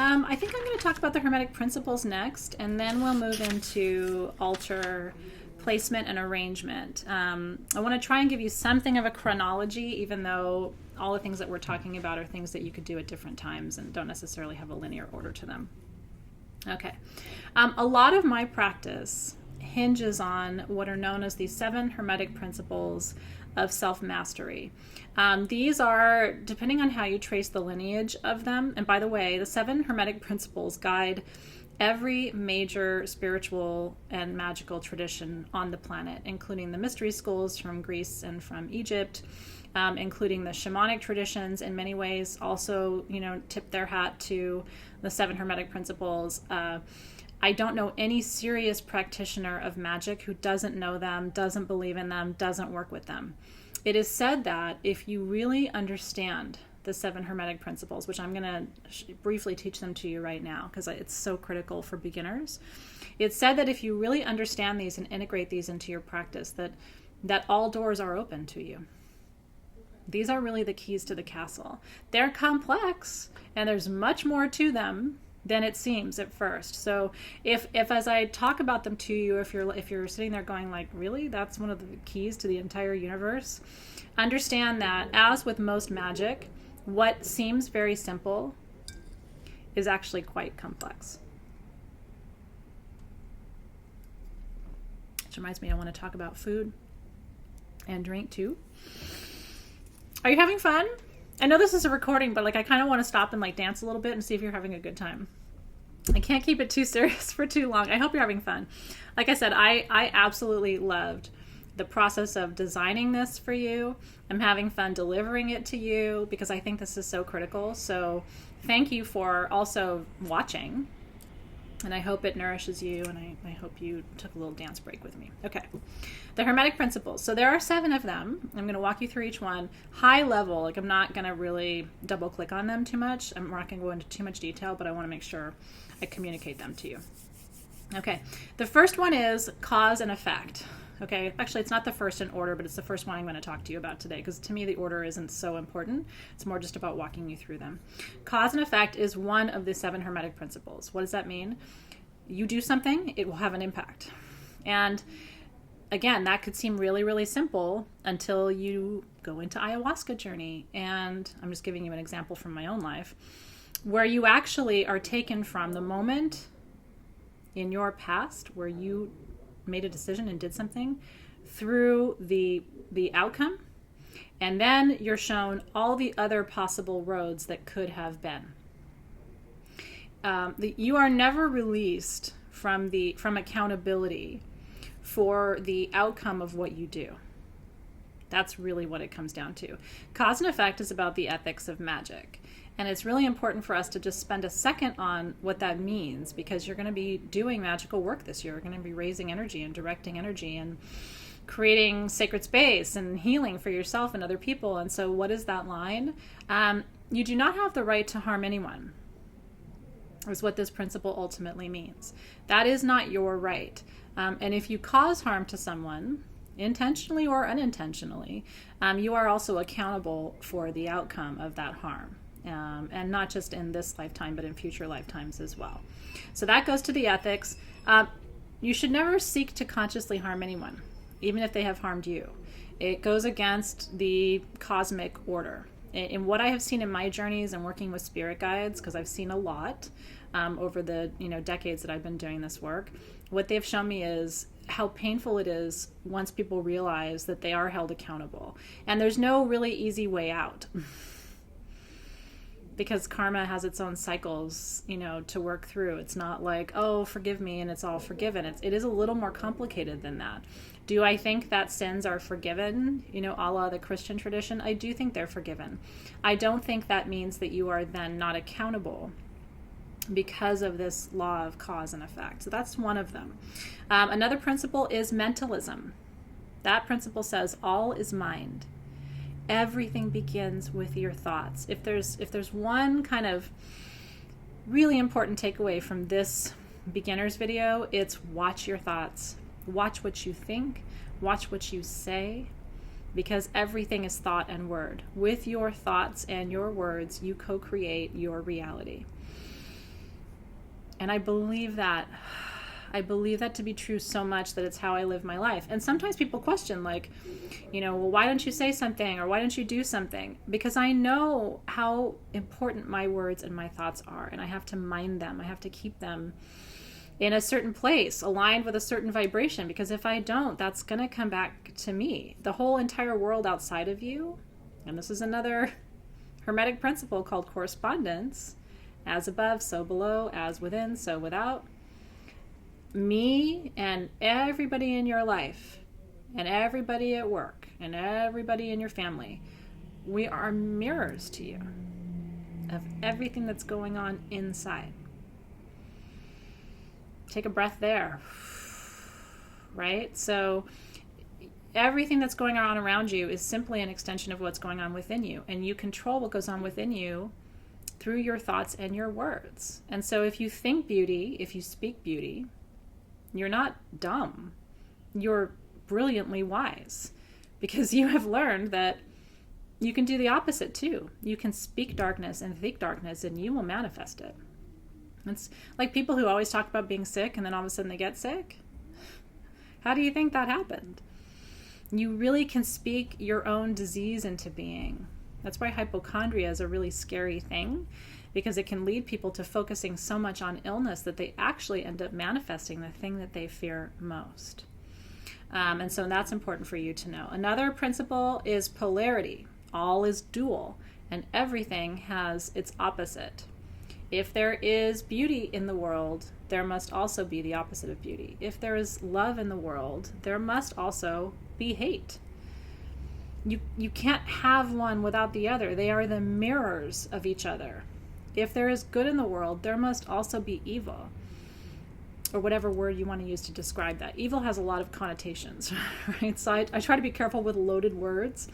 I think I'm going to talk about the Hermetic principles next, and then we'll move into altar placement and arrangement. I want to try and give you something of a chronology, even though all the things that we're talking about are things that you could do at different times and don't necessarily have a linear order to them. Okay. A lot of my practice hinges on what are known as the 7 Hermetic principles of self-mastery. These are, depending on how you trace the lineage of them, and by the way, the 7 Hermetic principles guide every major spiritual and magical tradition on the planet, including the mystery schools from Greece and from Egypt, including the shamanic traditions in many ways, also, tip their hat to the 7 Hermetic Principles. I don't know any serious practitioner of magic who doesn't know them, doesn't believe in them, doesn't work with them. It is said that if you really understand the 7 Hermetic Principles, which I'm going to briefly teach them to you right now because it's so critical for beginners. It's said that if you really understand these and integrate these into your practice, that all doors are open to you. These are really the keys to the castle. They're complex, and there's much more to them than it seems at first. So if as I talk about them to you, if you're sitting there going like, really, that's one of the keys to the entire universe, understand that as with most magic, what seems very simple is actually quite complex. Which reminds me, I want to talk about food and drink too. Are you having fun? I know this is a recording, but I kind of want to stop and dance a little bit and see if you're having a good time. I can't keep it too serious for too long. I hope you're having fun. Like I said, I absolutely loved the process of designing this for you. I'm having fun delivering it to you because I think this is so critical. So thank you for also watching. And I hope it nourishes you, and I hope you took a little dance break with me. Okay. The Hermetic Principles. So there are 7 of them. I'm going to walk you through each one. High level, I'm not going to really double click on them too much. I'm not going to go into too much detail, but I want to make sure I communicate them to you. Okay. The first one is cause and effect. Okay. Actually, it's not the first in order, but it's the first one I'm going to talk to you about today, because to me, the order isn't so important. It's more just about walking you through them. Cause and effect is one of the 7 Hermetic Principles. What does that mean? You do something, it will have an impact. And again, that could seem really, really simple until you go into ayahuasca journey. And I'm just giving you an example from my own life, where you actually are taken from the moment in your past where you made a decision and did something through the outcome, and then you're shown all the other possible roads that could have been. You are never released from accountability for the outcome of what you do. That's really what it comes down to. Cause and effect is about the ethics of magic. And it's really important for us to just spend a second on what that means, because you're going to be doing magical work this year. You're going to be raising energy and directing energy and creating sacred space and healing for yourself and other people. And so what is that line? You do not have the right to harm anyone, is what this principle ultimately means. That is not your right. And if you cause harm to someone, intentionally or unintentionally, you are also accountable for the outcome of that harm. And not just in this lifetime, but in future lifetimes as well. So that goes to the ethics. You should never seek to consciously harm anyone, even if they have harmed you. It goes against the cosmic order. In what I have seen in my journeys and working with spirit guides, because I've seen a lot over the decades that I've been doing this work, what they've shown me is how painful it is once people realize that they are held accountable. And there's no really easy way out. Because karma has its own cycles, to work through. It's not like, oh, forgive me and it's all forgiven. It is a little more complicated than that. Do I think that sins are forgiven, a la the Christian tradition? I do think they're forgiven. I don't think that means that you are then not accountable because of this law of cause and effect. So that's one of them. Another principle is mentalism. That principle says all is mind. Everything begins with your thoughts. If there's one kind of really important takeaway from this beginner's video, it's watch your thoughts. Watch what you think. Watch what you say. Because everything is thought and word. With your thoughts and your words, you co-create your reality. And I believe that. I believe that to be true so much that it's how I live my life. And sometimes people question, well, why don't you say something, or why don't you do something? Because I know how important my words and my thoughts are, and I have to mind them. I have to keep them in a certain place, aligned with a certain vibration, because if I don't, that's going to come back to me. The whole entire world outside of you, and this is another Hermetic principle called correspondence, As above, so below, as within, so without. Me and everybody in your life, and everybody at work, and everybody in your family, we are mirrors to you of everything that's going on inside. Take a breath there, right? So everything that's going on around you is simply an extension of what's going on within you, and you control what goes on within you through your thoughts and your words. And so if you think beauty, if you speak beauty, you're not dumb. You're brilliantly wise, because you have learned that you can do the opposite too. You can speak darkness and think darkness, and you will manifest it. It's like people who always talk about being sick and then all of a sudden they get sick. How do you think that happened? You really can speak your own disease into being. That's why hypochondria is a really scary thing, because it can lead people to focusing so much on illness that they actually end up manifesting the thing that they fear most. And so that's important for you to know. Another principle is polarity. All is dual, and everything has its opposite. If there is beauty in the world, there must also be the opposite of beauty. If there is love in the world, there must also be hate. You can't have one without the other. They are the mirrors of each other. If there is good in the world, there must also be evil, or whatever word you want to use to describe that. Evil has a lot of connotations, right? So I try to be careful with loaded words,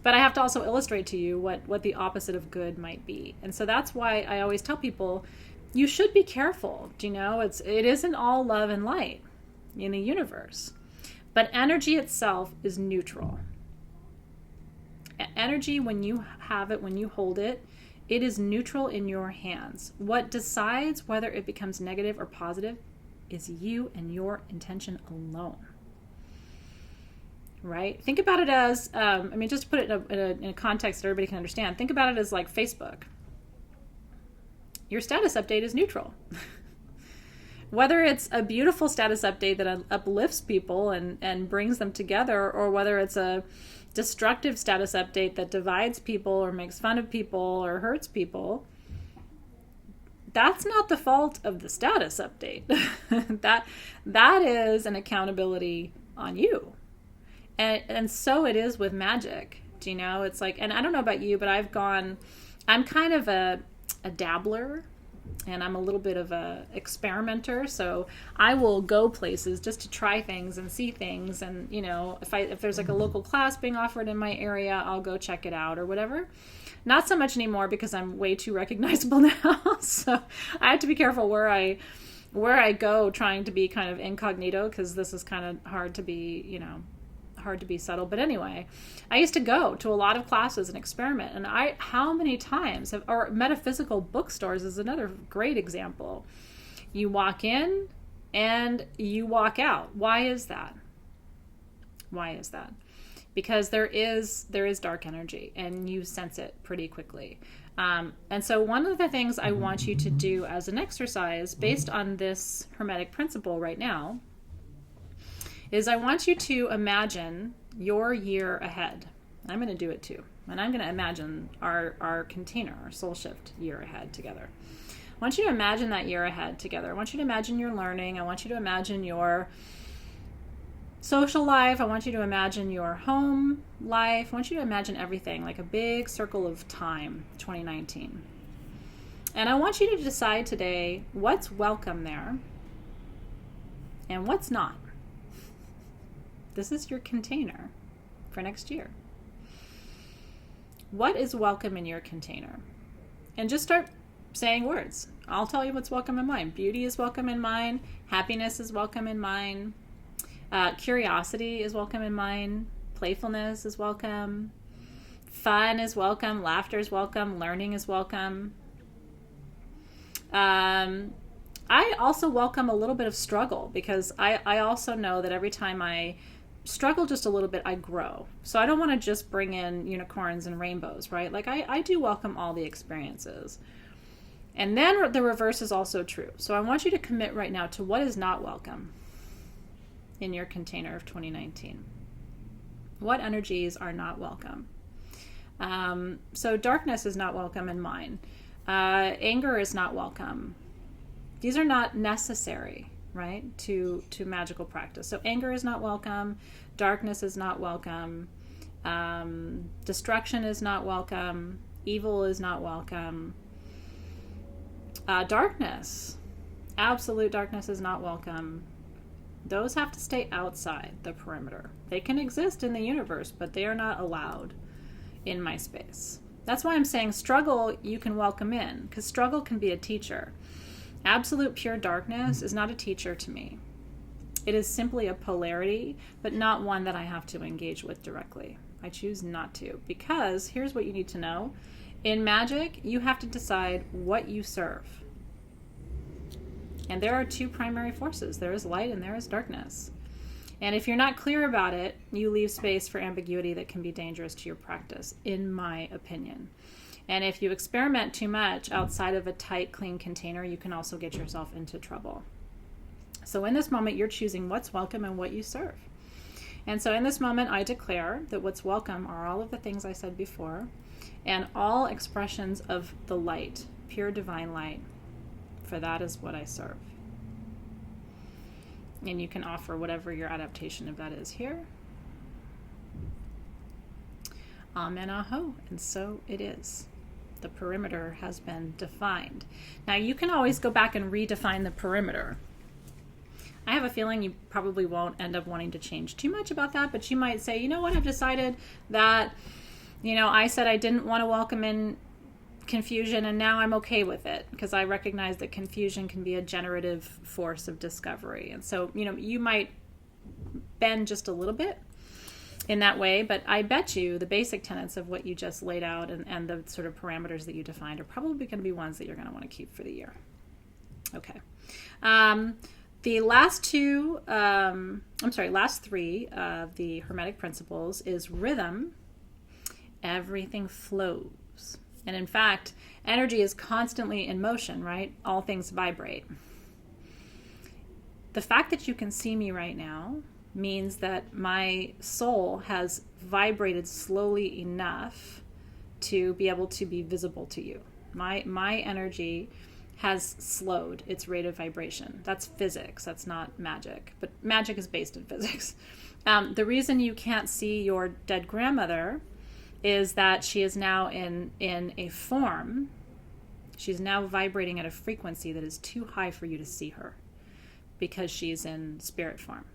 but I have to also illustrate to you what the opposite of good might be. And so that's why I always tell people, you should be careful. Do you know, it isn't all love and light in the universe, but energy itself is neutral. Energy, when you have it, when you hold it, it is neutral in your hands. What decides whether it becomes negative or positive is you and your intention alone. Right? Think about it as, just to put it in a context that everybody can understand. Think about it as like Facebook. Your status update is neutral. Whether it's a beautiful status update that uplifts people and brings them together, or whether it's a destructive status update that divides people or makes fun of people or hurts people, that's not the fault of the status update. that is an accountability on you. And so it is with magic. Do you know? It's like, and I don't know about you, but I'm kind of a dabbler, and I'm a little bit of a experimenter. So I will go places just to try things and see things. And, you know, if there's like a local class being offered in my area, I'll go check it out or whatever. Not so much anymore, because I'm way too recognizable now. So I have to be careful where I go, trying to be kind of incognito, because this is kind of hard to be subtle. But anyway, I used to go to a lot of classes and experiment. And how many times or metaphysical bookstores is another great example. You walk in and you walk out. Why is that? Because there is dark energy, and you sense it pretty quickly. And so one of the things I want you to do as an exercise based on this Hermetic principle right now is I want you to imagine your year ahead. I'm going to do it too. And I'm going to imagine our container, our soul shift year ahead together. I want you to imagine that year ahead together. I want you to imagine your learning. I want you to imagine your social life. I want you to imagine your home life. I want you to imagine everything, like a big circle of time, 2019. And I want you to decide today what's welcome there and what's not. This is your container for next year. What is welcome in your container? And just start saying words. I'll tell you what's welcome in mine. Beauty is welcome in mine. Happiness is welcome in mine. Curiosity is welcome in mine. Playfulness is welcome. Fun is welcome. Laughter is welcome. Learning is welcome. I also welcome a little bit of struggle, because I also know that every time I struggle just a little bit, I grow. So I don't want to just bring in unicorns and rainbows, right? Like I do welcome all the experiences. And then the reverse is also true. So I want you to commit right now to what is not welcome in your container of 2019. What energies are not welcome? So darkness is not welcome in mine. Anger is not welcome. These are not necessary, right, to magical practice. So anger is not welcome. Darkness is not welcome. Destruction is not welcome. Evil is not welcome. Darkness, absolute darkness is not welcome. Those have to stay outside the perimeter. They can exist in the universe, but they are not allowed in my space. That's why I'm saying struggle you can welcome in, because struggle can be a teacher. Absolute pure darkness is not a teacher to me. It is simply a polarity, but not one that I have to engage with directly. I choose not to, because here's what you need to know. In magic, you have to decide what you serve. And there are two primary forces. There is light and there is darkness. And if you're not clear about it, you leave space for ambiguity that can be dangerous to your practice, in my opinion. And if you experiment too much outside of a tight, clean container, you can also get yourself into trouble. So in this moment, you're choosing what's welcome and what you serve. And so in this moment, I declare that what's welcome are all of the things I said before, and all expressions of the light, pure divine light, for that is what I serve. And you can offer whatever your adaptation of that is here. Amen, aho, and so it is. The perimeter has been defined. Now you can always go back and redefine the perimeter. I have a feeling you probably won't end up wanting to change too much about that, but you might say, you know what, I've decided that, I said I didn't want to welcome in confusion, and now I'm okay with it because I recognize that confusion can be a generative force of discovery. And so, you might bend just a little bit in that way, but I bet you the basic tenets of what you just laid out and the sort of parameters that you defined are probably going to be ones that you're going to want to keep for the year. Okay. The last three of the Hermetic principles is rhythm. Everything flows. And in fact, energy is constantly in motion, right? All things vibrate. The fact that you can see me right now means that my soul has vibrated slowly enough to be able to be visible to you. My energy has slowed its rate of vibration. That's physics. That's not magic. But magic is based in physics. The reason you can't see your dead grandmother is that she is now in a form. She's now vibrating at a frequency that is too high for you to see her because she's in spirit form.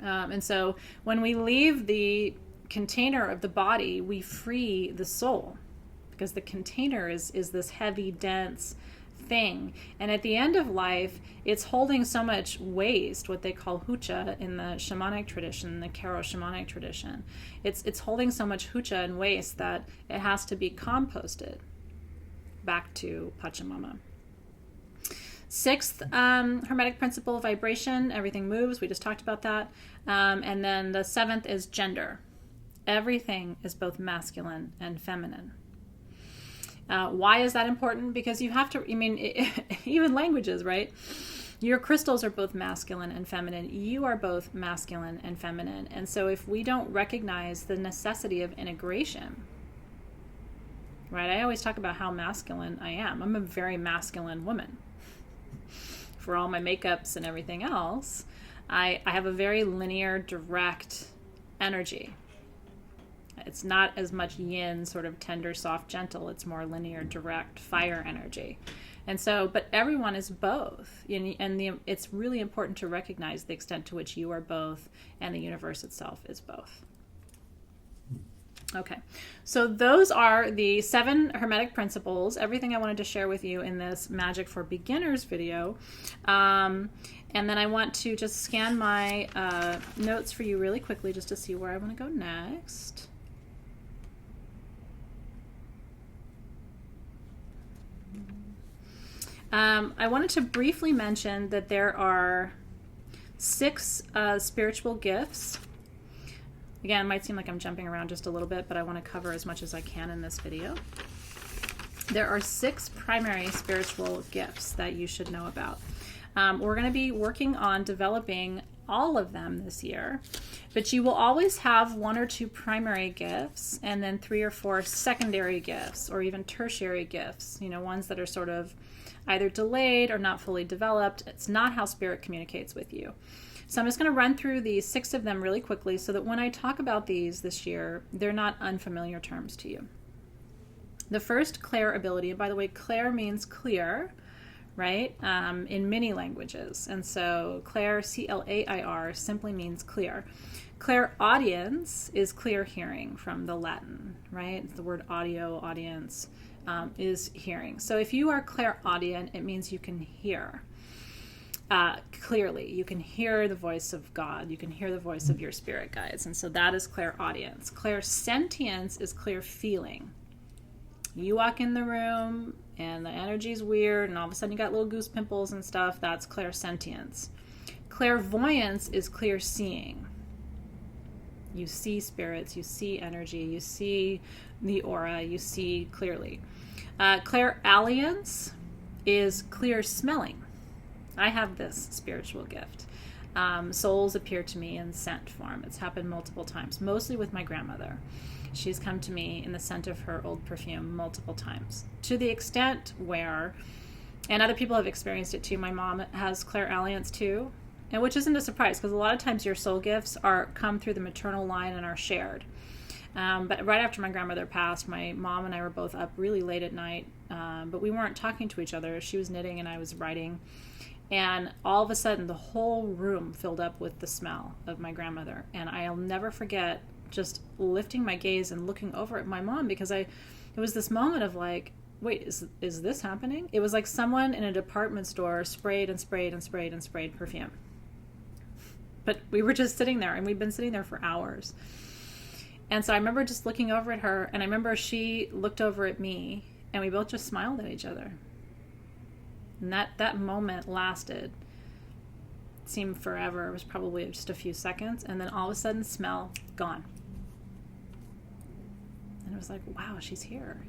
And so when we leave the container of the body, we free the soul because the container is this heavy, dense thing. And at the end of life, it's holding so much waste, what they call hucha in the shamanic tradition, the Karo shamanic tradition. It's holding so much hucha and waste that it has to be composted back to Pachamama. Sixth Hermetic principle, vibration. Everything moves. We just talked about that. And then the seventh is gender. Everything is both masculine and feminine. Why is that important? Because you have to, even languages, right? Your crystals are both masculine and feminine. You are both masculine and feminine. And so if we don't recognize the necessity of integration, right? I always talk about how masculine I am. I'm a very masculine woman. For all my makeups and everything else, I have a very linear, direct energy. It's not as much yin, sort of tender, soft, gentle. It's more linear, direct, fire energy. And so, but everyone is both. It's really important to recognize the extent to which you are both and the universe itself is both. Okay, so those are the 7 Hermetic principles, everything I wanted to share with you in this Magic for Beginners video. And then I want to just scan my notes for you really quickly just to see where I want to go next. I wanted to briefly mention that there are 6 spiritual gifts. Again, it might seem like I'm jumping around just a little bit, but I want to cover as much as I can in this video. There are 6 primary spiritual gifts that you should know about. We're going to be working on developing all of them this year, but you will always have 1 or 2 primary gifts and then 3 or 4 secondary gifts or even tertiary gifts, ones that are sort of either delayed or not fully developed. It's not how Spirit communicates with you. So I'm just going to run through these 6 of them really quickly so that when I talk about these this year, they're not unfamiliar terms to you. The first, clair ability, and by the way, clair means clear, right, in many languages. And so clair, C-L-A-I-R, simply means clear. Clairaudience is clear hearing from the Latin, right? The word audio, audience, is hearing. So if you are clairaudient, it means you can hear clearly. You can hear the voice of God. You can hear the voice of your spirit guides. And so that is clairaudience. Clairsentience is clear feeling. You walk in the room and the energy is weird and all of a sudden you got little goose pimples and stuff. That's clairsentience. Clairvoyance is clear seeing. You see spirits, you see energy, you see the aura, you see clearly. Clairalliance is clear smelling. I have this spiritual gift. Souls appear to me in scent form. It's happened multiple times, mostly with my grandmother. She's come to me in the scent of her old perfume multiple times, to the extent where, and other people have experienced it too, my mom has clairalliance too, and which isn't a surprise because a lot of times your soul gifts come through the maternal line and are shared. But right after my grandmother passed, my mom and I were both up really late at night, but we weren't talking to each other. She was knitting and I was writing. And all of a sudden, the whole room filled up with the smell of my grandmother. And I'll never forget just lifting my gaze and looking over at my mom because it was this moment of like, wait, is this happening? It was like someone in a department store sprayed and sprayed and sprayed and sprayed perfume. But we were just sitting there, and we'd been sitting there for hours. And so I remember just looking over at her, and I remember she looked over at me, and we both just smiled at each other. And that moment lasted, it seemed forever. It was probably just a few seconds. And then all of a sudden, smell, gone. And it was like, wow, she's here,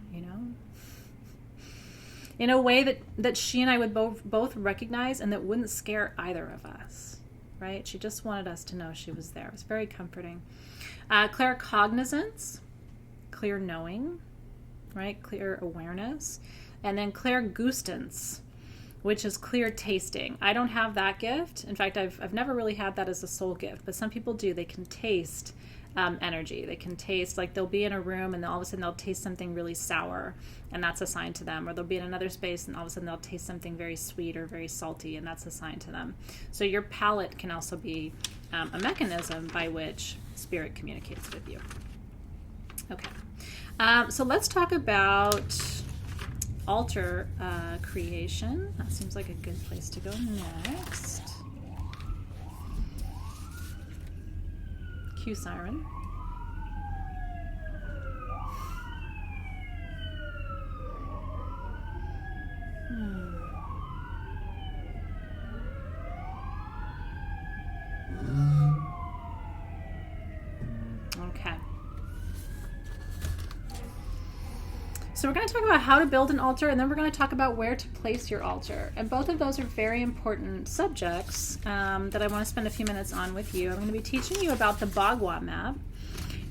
in a way that she and I would both recognize and that wouldn't scare either of us, right? She just wanted us to know she was there. It was very comforting. Claircognizance, clear knowing, right? Clear awareness. And then clairgustance, which is clear tasting. I don't have that gift. In fact, I've never really had that as a soul gift, but some people do. They can taste energy. They can taste, like they'll be in a room and all of a sudden they'll taste something really sour, and that's a sign to them. Or they'll be in another space and all of a sudden they'll taste something very sweet or very salty, and that's a sign to them. So your palate can also be a mechanism by which spirit communicates with you. Okay. So let's talk about altar creation. That seems like a good place to go next. Cue siren. Okay. So we're going to talk about how to build an altar, and then we're going to talk about where to place your altar. And both of those are very important subjects that I want to spend a few minutes on with you. I'm going to be teaching you about the Bagua map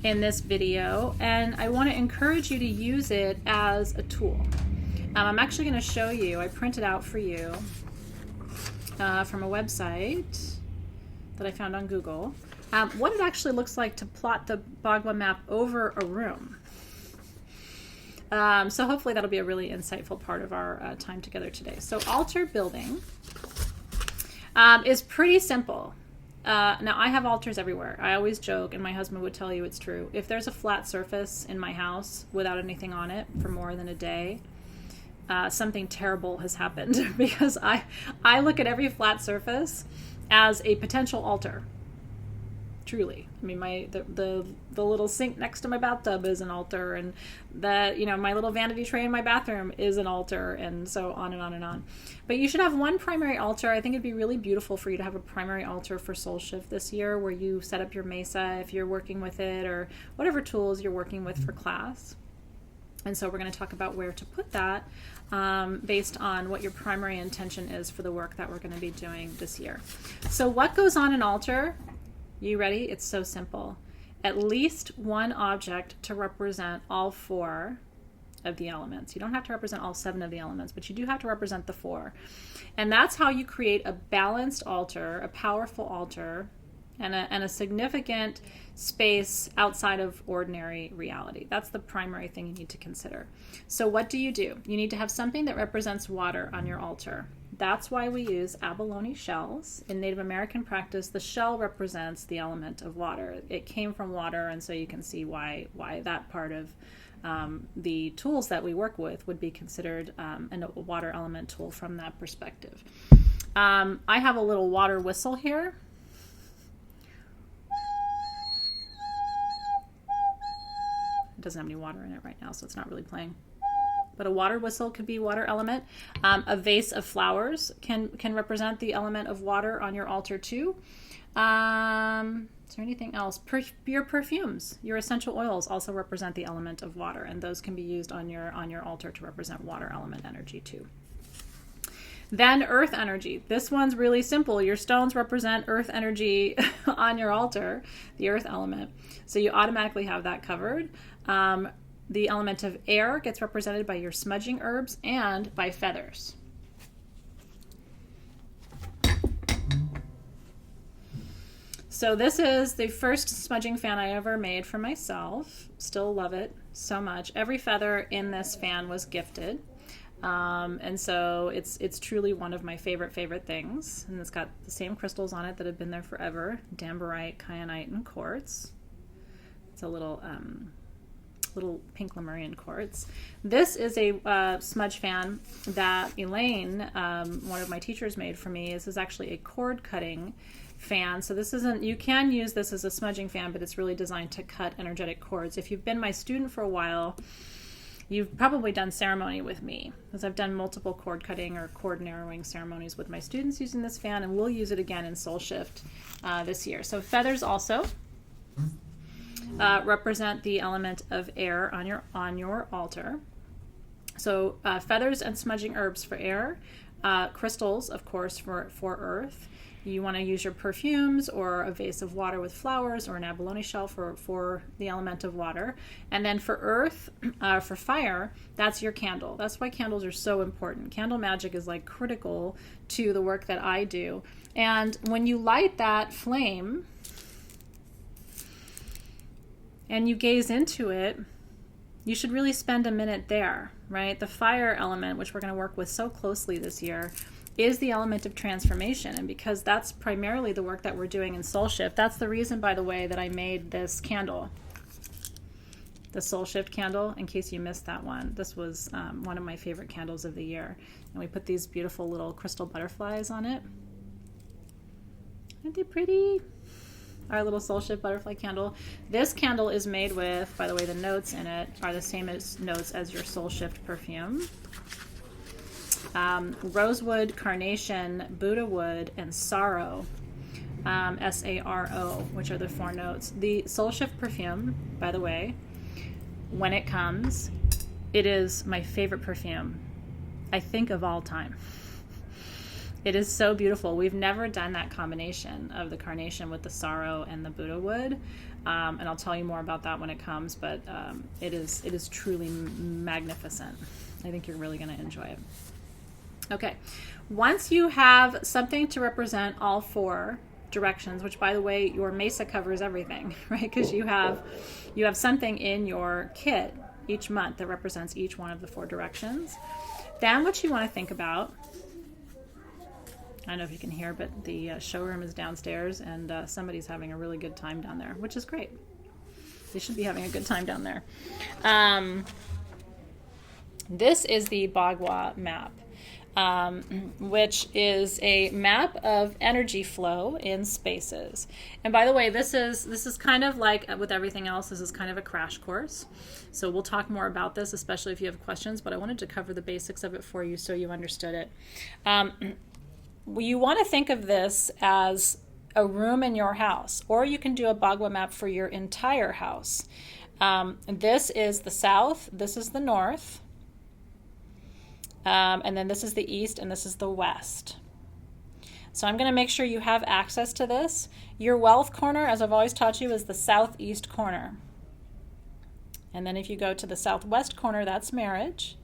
in this video, and I want to encourage you to use it as a tool. I'm actually going to show you, I printed out for you from a website that I found on Google, what it actually looks like to plot the Bagua map over a room. So hopefully that'll be a really insightful part of our time together today. So altar building is pretty simple. Now I have altars everywhere. I always joke, and my husband would tell you it's true. If there's a flat surface in my house without anything on it for more than a day, something terrible has happened because I look at every flat surface as a potential altar. Truly. I mean, the little sink next to my bathtub is an altar, and my little vanity tray in my bathroom is an altar, and so on and on and on. But you should have one primary altar. I think it'd be really beautiful for you to have a primary altar for Soul Shift this year, where you set up your mesa if you're working with it, or whatever tools you're working with for class. And so we're going to talk about where to put that based on what your primary intention is for the work that we're going to be doing this year. So what goes on an altar? You ready? It's so simple. At least one object to represent all 4 of the elements. You don't have to represent all 7 of the elements, but you do have to represent the 4. And that's how you create a balanced altar, a powerful altar, and a significant space outside of ordinary reality. That's the primary thing you need to consider. So what do? You need to have something that represents water on your altar. That's why we use abalone shells. In Native American practice, the shell represents the element of water. It came from water, and so you can see why that part of the tools that we work with would be considered a water element tool from that perspective. I have a little water whistle here. It doesn't have any water in it right now, so it's not really playing. But a water whistle could be water element. A vase of flowers can represent the element of water on your altar too. Is there anything else? Your perfumes, your essential oils also represent the element of water, and those can be used on your altar to represent water element energy too. Then earth energy. This one's really simple. Your stones represent earth energy on your altar, the earth element. So you automatically have that covered. The element of air gets represented by your smudging herbs and by feathers. So this is the first smudging fan I ever made for myself. Still love it so much. Every feather in this fan was gifted. And so it's truly one of my favorite things. And it's got the same crystals on it that have been there forever. Dambarite, kyanite, and quartz. It's a little pink Lemurian quartz. This is a smudge fan that Elaine, one of my teachers, made for me. This is actually a cord cutting fan. So this isn't, you can use this as a smudging fan, but it's really designed to cut energetic cords. If you've been my student for a while, you've probably done ceremony with me, because I've done multiple cord cutting or cord narrowing ceremonies with my students using this fan, and we'll use it again in Soul Shift this year. So feathers also represent the element of air on your altar. So feathers and smudging herbs for air, crystals, of course, for earth. You want to use your perfumes or a vase of water with flowers or an abalone shell for the element of water. And then for earth, for fire, that's your candle. That's why candles are so important. Candle magic is like critical to the work that I do. And when you light that flame and you gaze into it, you should really spend a minute there, right? The fire element, which we're going to work with so closely this year, is the element of transformation. And because that's primarily the work that we're doing in Soul Shift, that's the reason, by the way, that I made this candle, the Soul Shift candle, in case you missed that one. This was one of my favorite candles of the year. And we put these beautiful little crystal butterflies on it. Aren't they pretty? Our little Soul Shift butterfly candle. This candle is made with, by the way, the notes in it are the same as notes as your Soul Shift perfume. Rosewood, carnation, Buddha wood, and sorrow, S-A-R-O, which are the 4 notes. The Soul Shift perfume, by the way, when it comes, it is my favorite perfume, I think, of all time. It is so beautiful. We've never done that combination of the carnation with the sorrow and the Buddha wood, and I'll tell you more about that when it comes, but it is truly magnificent. I think you're really going to enjoy it. Okay, once you have something to represent all 4 directions, which, by the way, your mesa covers everything, right? Because you have something in your kit each month that represents each one of the 4 directions. Then what you want to think about, I don't know if you can hear, but the showroom is downstairs, and somebody's having a really good time down there, which is great. They should be having a good time down there. This is the Bagua map. Which is a map of energy flow in spaces. And by the way, this is kind of like with everything else, this is kind of a crash course. So we'll talk more about this, especially if you have questions, but I wanted to cover the basics of it for you so you understood it. You want to think of this as a room in your house, or you can do a Bagua map for your entire house. This is the south, this is the north, and then this is the east, and this is the west. So I'm going to make sure you have access to this. Your wealth corner, as I've always taught you, is the southeast corner. And then if you go to the southwest corner, that's marriage.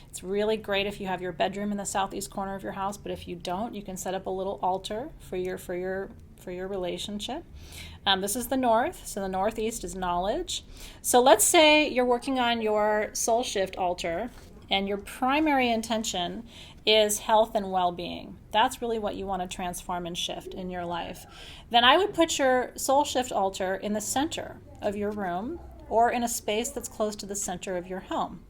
It's really great if you have your bedroom in the southeast corner of your house, but if you don't, you can set up a little altar for your relationship. This is the north, so the northeast is knowledge. So let's say you're working on your soul shift altar, and your primary intention is health and well-being. That's really what you want to transform and shift in your life. Then I would put your soul shift altar in the center of your room or in a space that's close to the center of your home.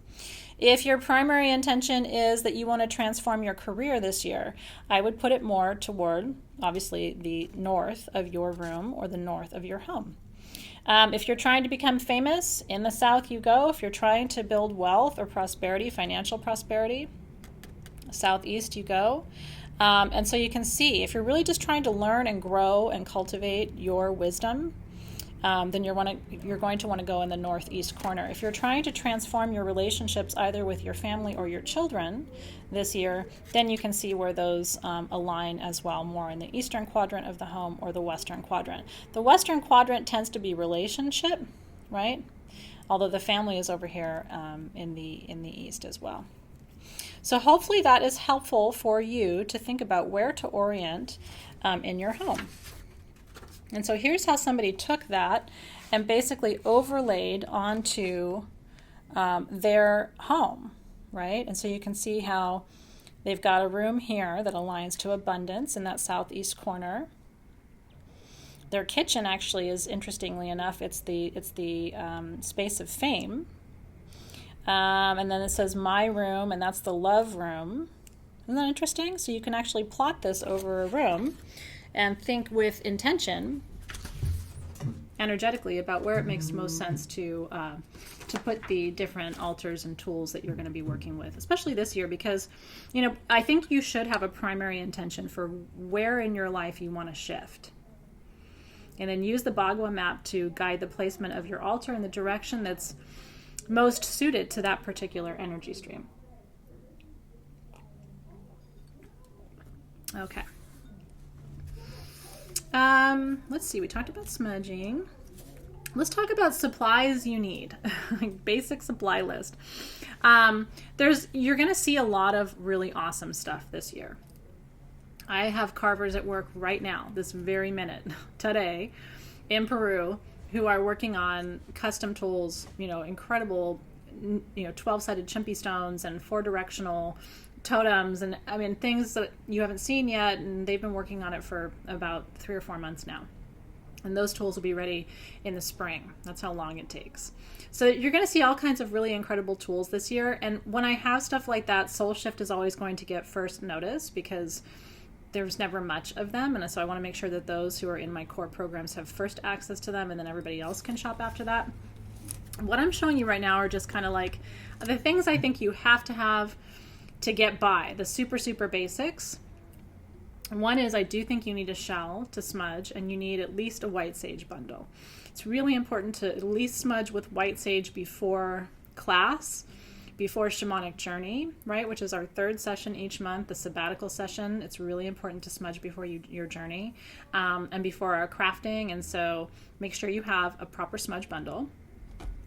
If your primary intention is that you want to transform your career this year, I would put it more toward, obviously, the north of your room or the north of your home. If you're trying to become famous, in the south you go. If you're trying to build wealth or prosperity, financial prosperity, southeast you go. And so you can see, if you're really just trying to learn and grow and cultivate your wisdom, then you're going to want to go in the northeast corner. If you're trying to transform your relationships either with your family or your children this year, then you can see where those align as well, more in the eastern quadrant of the home or the western quadrant. The western quadrant tends to be relationship, right? Although the family is over here in the east as well. So hopefully that is helpful for you to think about where to orient in your home. And so here's how somebody took that and basically overlaid onto their home, right? And so you can see how they've got a room here that aligns to abundance in that southeast corner. Their kitchen actually is, interestingly enough, it's the space of fame. And then it says my room, and that's the love room. Isn't that interesting? So you can actually plot this over a room and think with intention, energetically, about where it makes most sense to put the different altars and tools that you're going to be working with, especially this year, because, I think you should have a primary intention for where in your life you want to shift. And then use the Bhagwan map to guide the placement of your altar in the direction that's most suited to that particular energy stream. Okay. Let's see, we talked about smudging. Let's talk about supplies you need, like basic supply list. You're going to see a lot of really awesome stuff this year. I have carvers at work right now, this very minute, today, in Peru, who are working on custom tools, incredible, 12-sided chimpy stones and 4-directional totems, and things that you haven't seen yet, and they've been working on it for about 3 or 4 months now. And those tools will be ready in the spring. That's how long it takes. So you're going to see all kinds of really incredible tools this year. And when I have stuff like that, Soul Shift is always going to get first notice because there's never much of them. And so I want to make sure that those who are in my core programs have first access to them, and then everybody else can shop after that. What I'm showing you right now are just kind of like the things I think you have to have to get by, the super, super basics. One is, I do think you need a shell to smudge, and you need at least a white sage bundle. It's really important to at least smudge with white sage before class, before Shamanic Journey, right, which is our 3rd session each month, the sabbatical session. It's really important to smudge before your journey, and before our crafting, and so make sure you have a proper smudge bundle.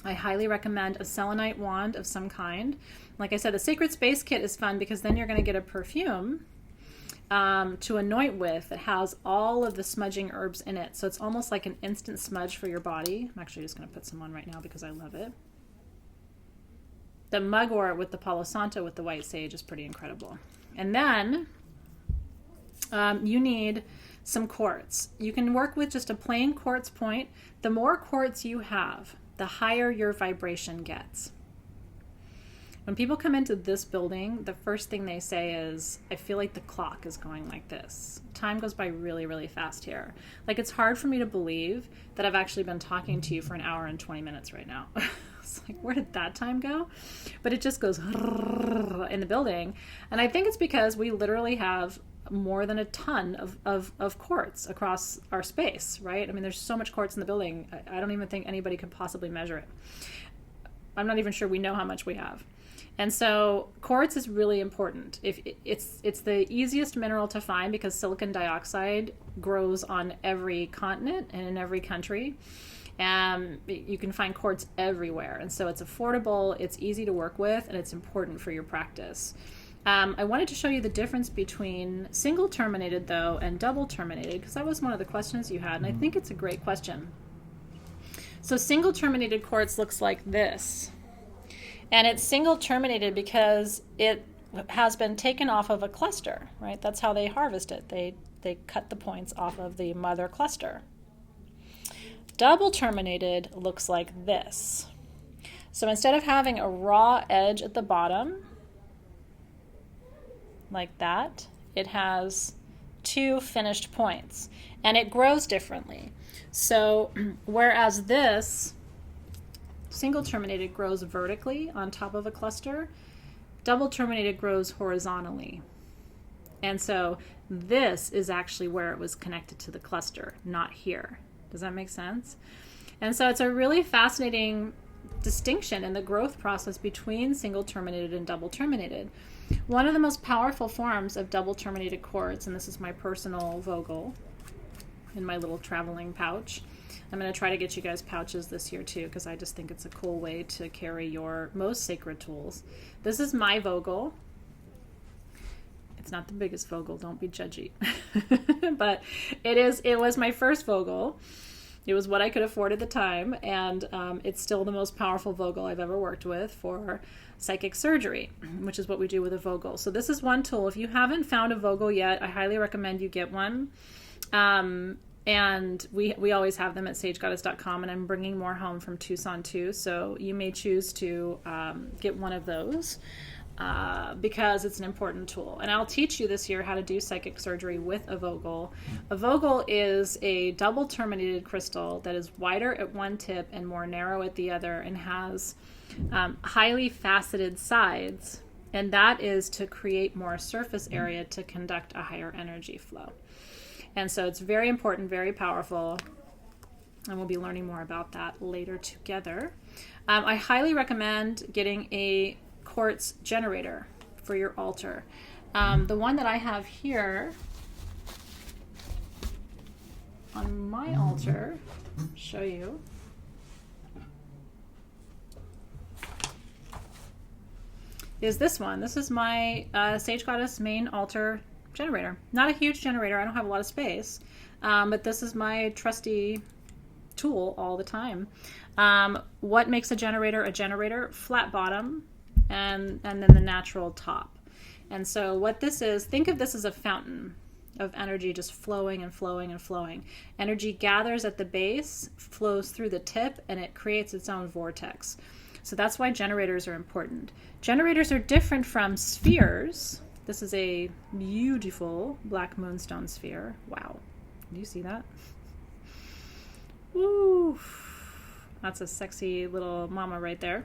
I highly recommend a selenite wand of some kind. Like I said, the Sacred Space Kit is fun because then you're going to get a perfume to anoint with that has all of the smudging herbs in it. So it's almost like an instant smudge for your body. I'm actually just going to put some on right now because I love it. The mugwort with the Palo Santo with the white sage is pretty incredible. And then you need some quartz. You can work with just a plain quartz point. The more quartz you have, the higher your vibration gets. When people come into this building, the first thing they say is, I feel like the clock is going like this. Time goes by really, really fast here. Like, it's hard for me to believe that I've actually been talking to you for an hour and 20 minutes right now. It's like, where did that time go? But it just goes in the building. And I think it's because we literally have more than a ton of quartz across our space, right? I mean, there's so much quartz in the building. I don't even think anybody could possibly measure it. I'm not even sure we know how much we have. And so quartz is really important. If it's the easiest mineral to find because silicon dioxide grows on every continent and in every country. You can find quartz everywhere. And so it's affordable, it's easy to work with, and it's important for your practice. I wanted to show you the difference between single terminated, though, and double terminated, because that was one of the questions you had, and I think it's a great question. So single terminated quartz looks like this. And it's single terminated because it has been taken off of a cluster, right? That's how they harvest it. They cut the points off of the mother cluster. Double terminated looks like this. So instead of having a raw edge at the bottom, like that, it has two finished points, and it grows differently. So whereas this single terminated grows vertically on top of a cluster, double terminated grows horizontally. And so this is actually where it was connected to the cluster, not here. Does that make sense? And so it's a really fascinating distinction in the growth process between single terminated and double terminated. One of the most powerful forms of double terminated quartz, and this is my personal Vogel in my little traveling pouch. I'm going to try to get you guys pouches this year too, because I just think it's a cool way to carry your most sacred tools. This is my Vogel. It's not the biggest Vogel, don't be judgy. But it was my first Vogel. It was what I could afford at the time, and it's still the most powerful Vogel I've ever worked with for psychic surgery, which is what we do with a Vogel. So this is one tool. If you haven't found a Vogel yet, I highly recommend you get one. And we always have them at sagegoddess.com, and I'm bringing more home from Tucson too. So you may choose to get one of those because it's an important tool. And I'll teach you this year how to do psychic surgery with a Vogel. A Vogel is a double terminated crystal that is wider at one tip and more narrow at the other, and has highly faceted sides. And that is to create more surface area to conduct a higher energy flow. And so it's very important, very powerful, and we'll be learning more about that later together. I highly recommend getting a quartz generator for your altar. The one that I have here on my altar, I'll show you. Is this one. This is my Sage Goddess main altar generator. Not a huge generator. I don't have a lot of space, but this is my trusty tool all the time. What makes a generator a generator? Flat bottom and then the natural top. And so what this is, think of this as a fountain of energy just flowing and flowing and flowing. Energy gathers at the base, flows through the tip, and it creates its own vortex. So that's why generators are important. Generators are different from spheres. This is a beautiful black moonstone sphere. Wow. Do you see that? Woo. That's a sexy little mama right there.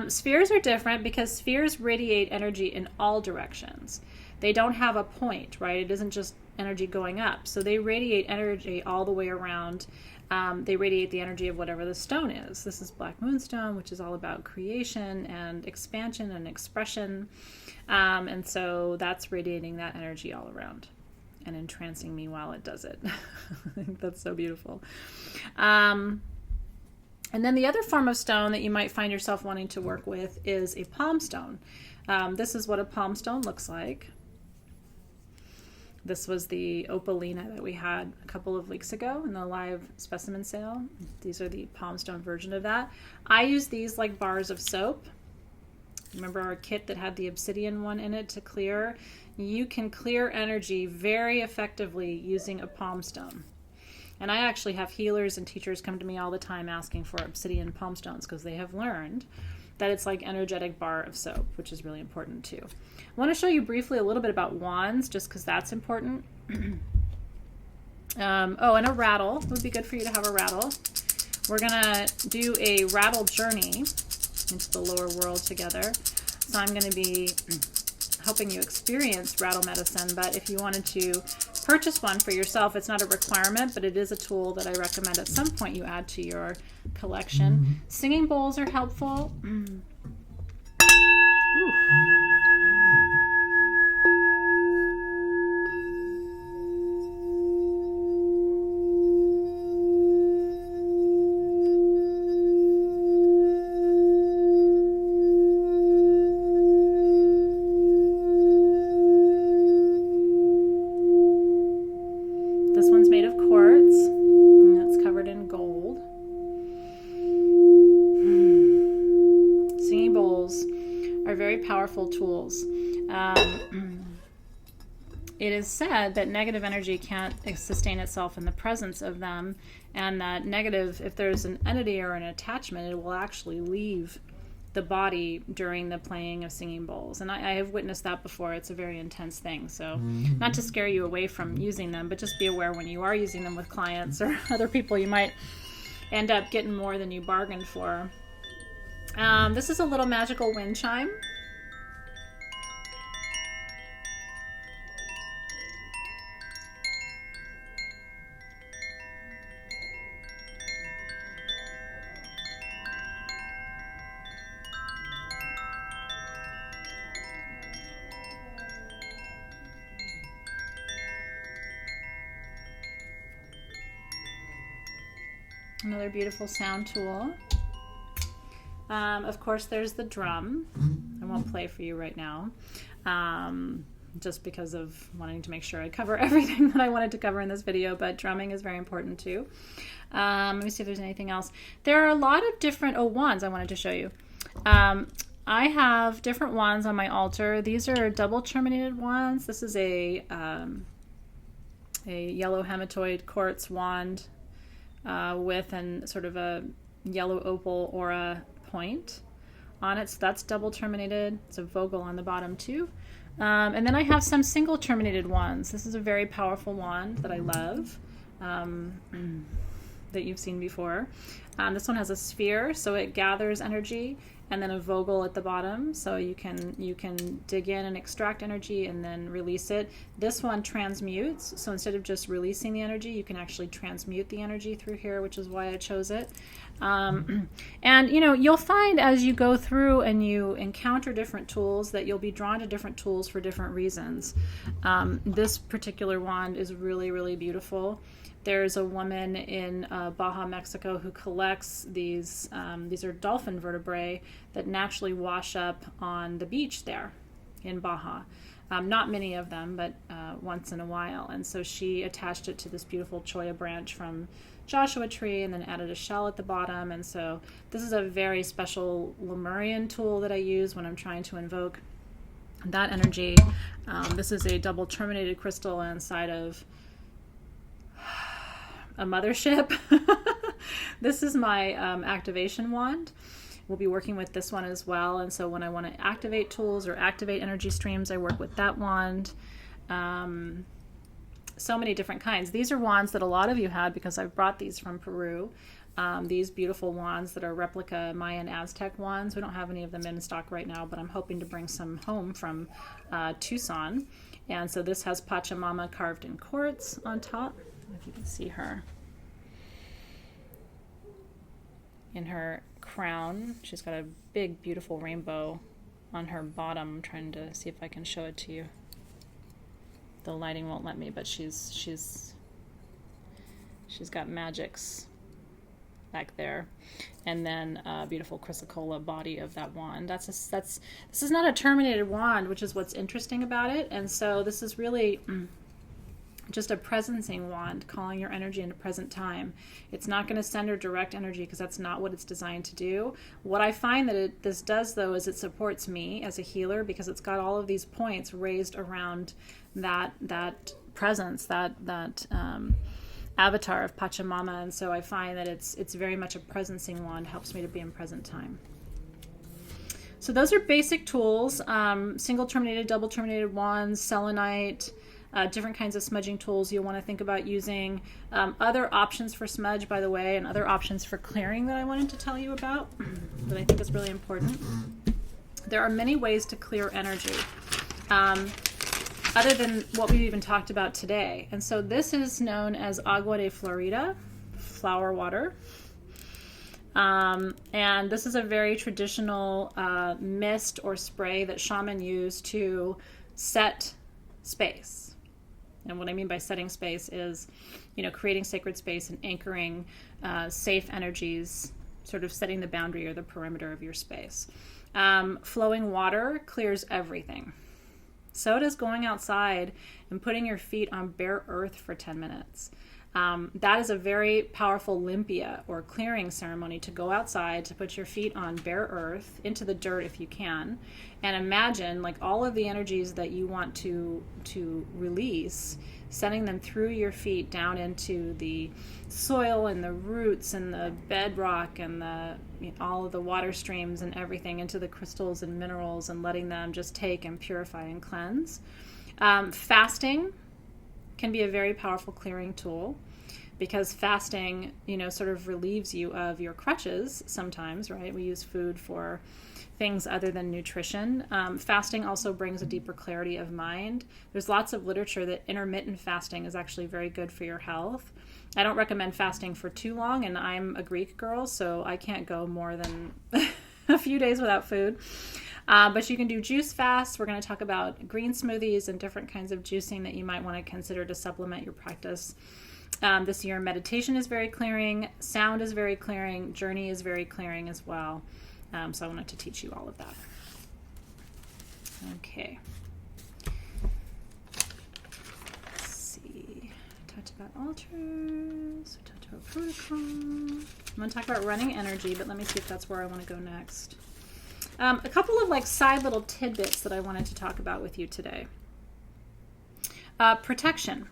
Spheres are different because spheres radiate energy in all directions. They don't have a point, right? It isn't just energy going up. So they radiate energy all the way around. They radiate the energy of whatever the stone is. This is black moonstone, which is all about creation and expansion and expression. And so that's radiating that energy all around and entrancing me while it does it. I think that's so beautiful. And then the other form of stone that you might find yourself wanting to work with is a palm stone. This is what a palm stone looks like. This was the opalina that we had a couple of weeks ago in the live specimen sale. These are the palm stone version of that. I use these like bars of soap. Remember our kit that had the obsidian one in it to clear? You can clear energy very effectively using a palm stone. And I actually have healers and teachers come to me all the time asking for obsidian palm stones because they have learned that it's like energetic bar of soap, which is really important too. I want to show you briefly a little bit about wands, just because that's important. Oh, and a rattle. It would be good for you to have a rattle. We're going to do a rattle journey into the lower world together. So I'm going to be helping you experience rattle medicine. But if you wanted to purchase one for yourself, it's not a requirement, but it is a tool that I recommend at some point you add to your collection. Singing bowls are helpful. Ooh. This one's made of quartz, and it's covered in gold. Singing bowls are very powerful tools. It is said that negative energy can't sustain itself in the presence of them, and that negative, if there's an entity or an attachment, it will actually leave the body during the playing of singing bowls. And I have witnessed that before. It's a very intense thing. So not to scare you away from using them, but just be aware when you are using them with clients or other people, you might end up getting more than you bargained for. This is a little magical wind chime. Another beautiful sound tool. Of course, there's the drum. I won't play for you right now, just because of wanting to make sure I cover everything that I wanted to cover in this video, but drumming is very important too. Let me see if there's anything else. There are a lot of different wands I wanted to show you. I have different wands on my altar. These are double terminated wands. This is a yellow hematoid quartz wand with sort of a yellow opal aura point on it. So that's double terminated. It's a Vogel on the bottom too. And then I have some single terminated wands. This is a very powerful wand that I love, that you've seen before. This one has a sphere, so it gathers energy, and then a Vogel at the bottom, so you can dig in and extract energy and then release it. This one transmutes, so instead of just releasing the energy, you can actually transmute the energy through here, which is why I chose it. And you'll find as you go through and you encounter different tools that you'll be drawn to different tools for different reasons. This particular wand is really, really beautiful. There's a woman in Baja, Mexico, who collects these. These are dolphin vertebrae that naturally wash up on the beach there in Baja. Not many of them, but once in a while. And so she attached it to this beautiful cholla branch from Joshua tree and then added a shell at the bottom. And so this is a very special Lemurian tool that I use when I'm trying to invoke that energy. This is a double terminated crystal inside of a mothership. This is my activation wand. We'll be working with this one as well. And so when I want to activate tools or activate energy streams, I work with that wand. So many different kinds. These are wands that a lot of you had because I've brought these from Peru. These beautiful wands that are replica Mayan Aztec wands. We don't have any of them in stock right now, but I'm hoping to bring some home from Tucson. And so this has Pachamama carved in quartz on top. If you can see her in her crown. She's got a big beautiful rainbow on her bottom. I'm trying to see if I can show it to you. The lighting won't let me, but she's got magics back there, and then a beautiful chrysocolla body of that wand. This is not a terminated wand, which is what's interesting about it. And so this is really just a presencing wand, calling your energy into present time. It's not going to send or direct energy because that's not what it's designed to do. What I find that this does, though, is it supports me as a healer because it's got all of these points raised around that presence, that avatar of Pachamama. And so I find that it's very much a presencing wand, helps me to be in present time. So those are basic tools, single terminated, double terminated wands, selenite, different kinds of smudging tools you'll want to think about using. Other options for smudge, by the way, and other options for clearing that I wanted to tell you about that I think is really important. There are many ways to clear energy. other than what we've even talked about today. And so this is known as agua de Florida, flower water. And this is a very traditional mist or spray that shaman use to set space. And what I mean by setting space is, creating sacred space and anchoring safe energies, sort of setting the boundary or the perimeter of your space. Flowing water clears everything. So does going outside and putting your feet on bare earth for 10 minutes. That is a very powerful limpia or clearing ceremony, to go outside, to put your feet on bare earth, into the dirt if you can, and imagine like all of the energies that you want to release, sending them through your feet down into the soil and the roots and the bedrock and all of the water streams and everything, into the crystals and minerals, and letting them just take and purify and cleanse. Fasting can be a very powerful clearing tool, because fasting, sort of relieves you of your crutches sometimes, right? We use food for things other than nutrition. Fasting also brings a deeper clarity of mind. There's lots of literature that intermittent fasting is actually very good for your health. I don't recommend fasting for too long, and I'm a Greek girl, so I can't go more than a few days without food. But you can do juice fasts. We're going to talk about green smoothies and different kinds of juicing that you might want to consider to supplement your practice. This year, meditation is very clearing, sound is very clearing, journey is very clearing as well. So I wanted to teach you all of that. Okay. Let's see. Talked about altars. We talked about protocol. I'm going to talk about running energy, but let me see if that's where I want to go next. A couple of side little tidbits that I wanted to talk about with you today. Protection.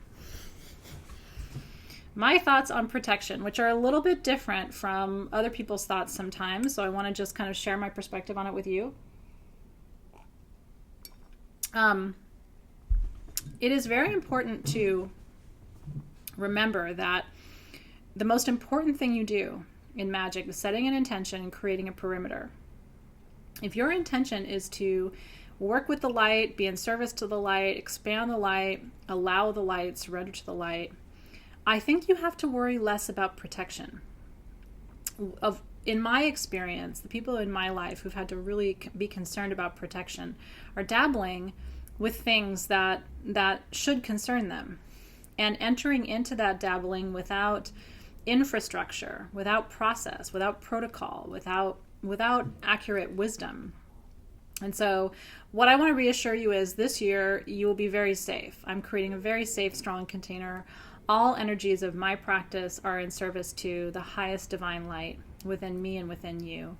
My thoughts on protection, which are a little bit different from other people's thoughts sometimes, so I want to just kind of share my perspective on it with you. It is very important to remember that the most important thing you do in magic is setting an intention and creating a perimeter. If your intention is to work with the light, be in service to the light, expand the light, allow the light, surrender to the light, I think you have to worry less about protection. In my experience, the people in my life who've had to really be concerned about protection are dabbling with things that should concern them, and entering into that dabbling without infrastructure, without process, without protocol, without accurate wisdom. And so what I want to reassure you is this year you will be very safe. I'm creating a very safe, strong container. All energies of my practice are in service to the highest divine light within me and within you.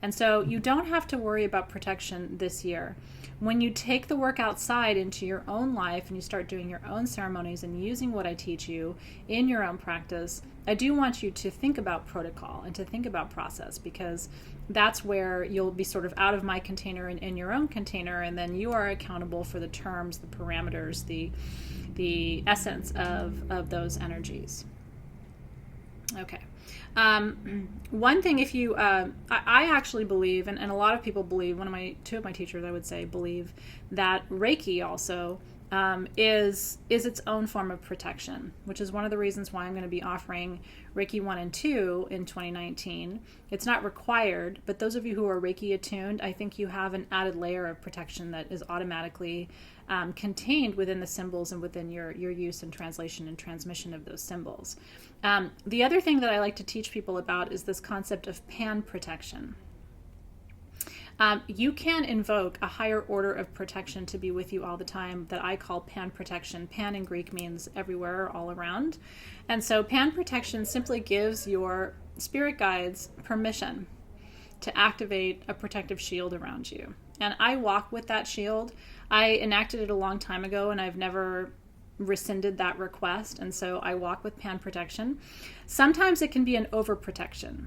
And so you don't have to worry about protection this year. When you take the work outside into your own life and you start doing your own ceremonies and using what I teach you in your own practice, I do want you to think about protocol and to think about process, because that's where you'll be sort of out of my container and in your own container, and then you are accountable for the terms, the parameters, the essence of those energies. Okay. One thing, if you, I actually believe, and a lot of people believe, two of my teachers, I would say, believe that Reiki also is its own form of protection, which is one of the reasons why I'm going to be offering Reiki 1 and 2 in 2019. It's not required, but those of you who are Reiki attuned, I think you have an added layer of protection that is automatically contained within the symbols and within your use and translation and transmission of those symbols. The other thing that I like to teach people about is this concept of pan protection. You can invoke a higher order of protection to be with you all the time that I call pan protection. Pan in Greek means everywhere, all around. And so pan protection simply gives your spirit guides permission to activate a protective shield around you. And I walk with that shield. I enacted it a long time ago, and I've never rescinded that request. And so I walk with pan protection. Sometimes it can be an overprotection.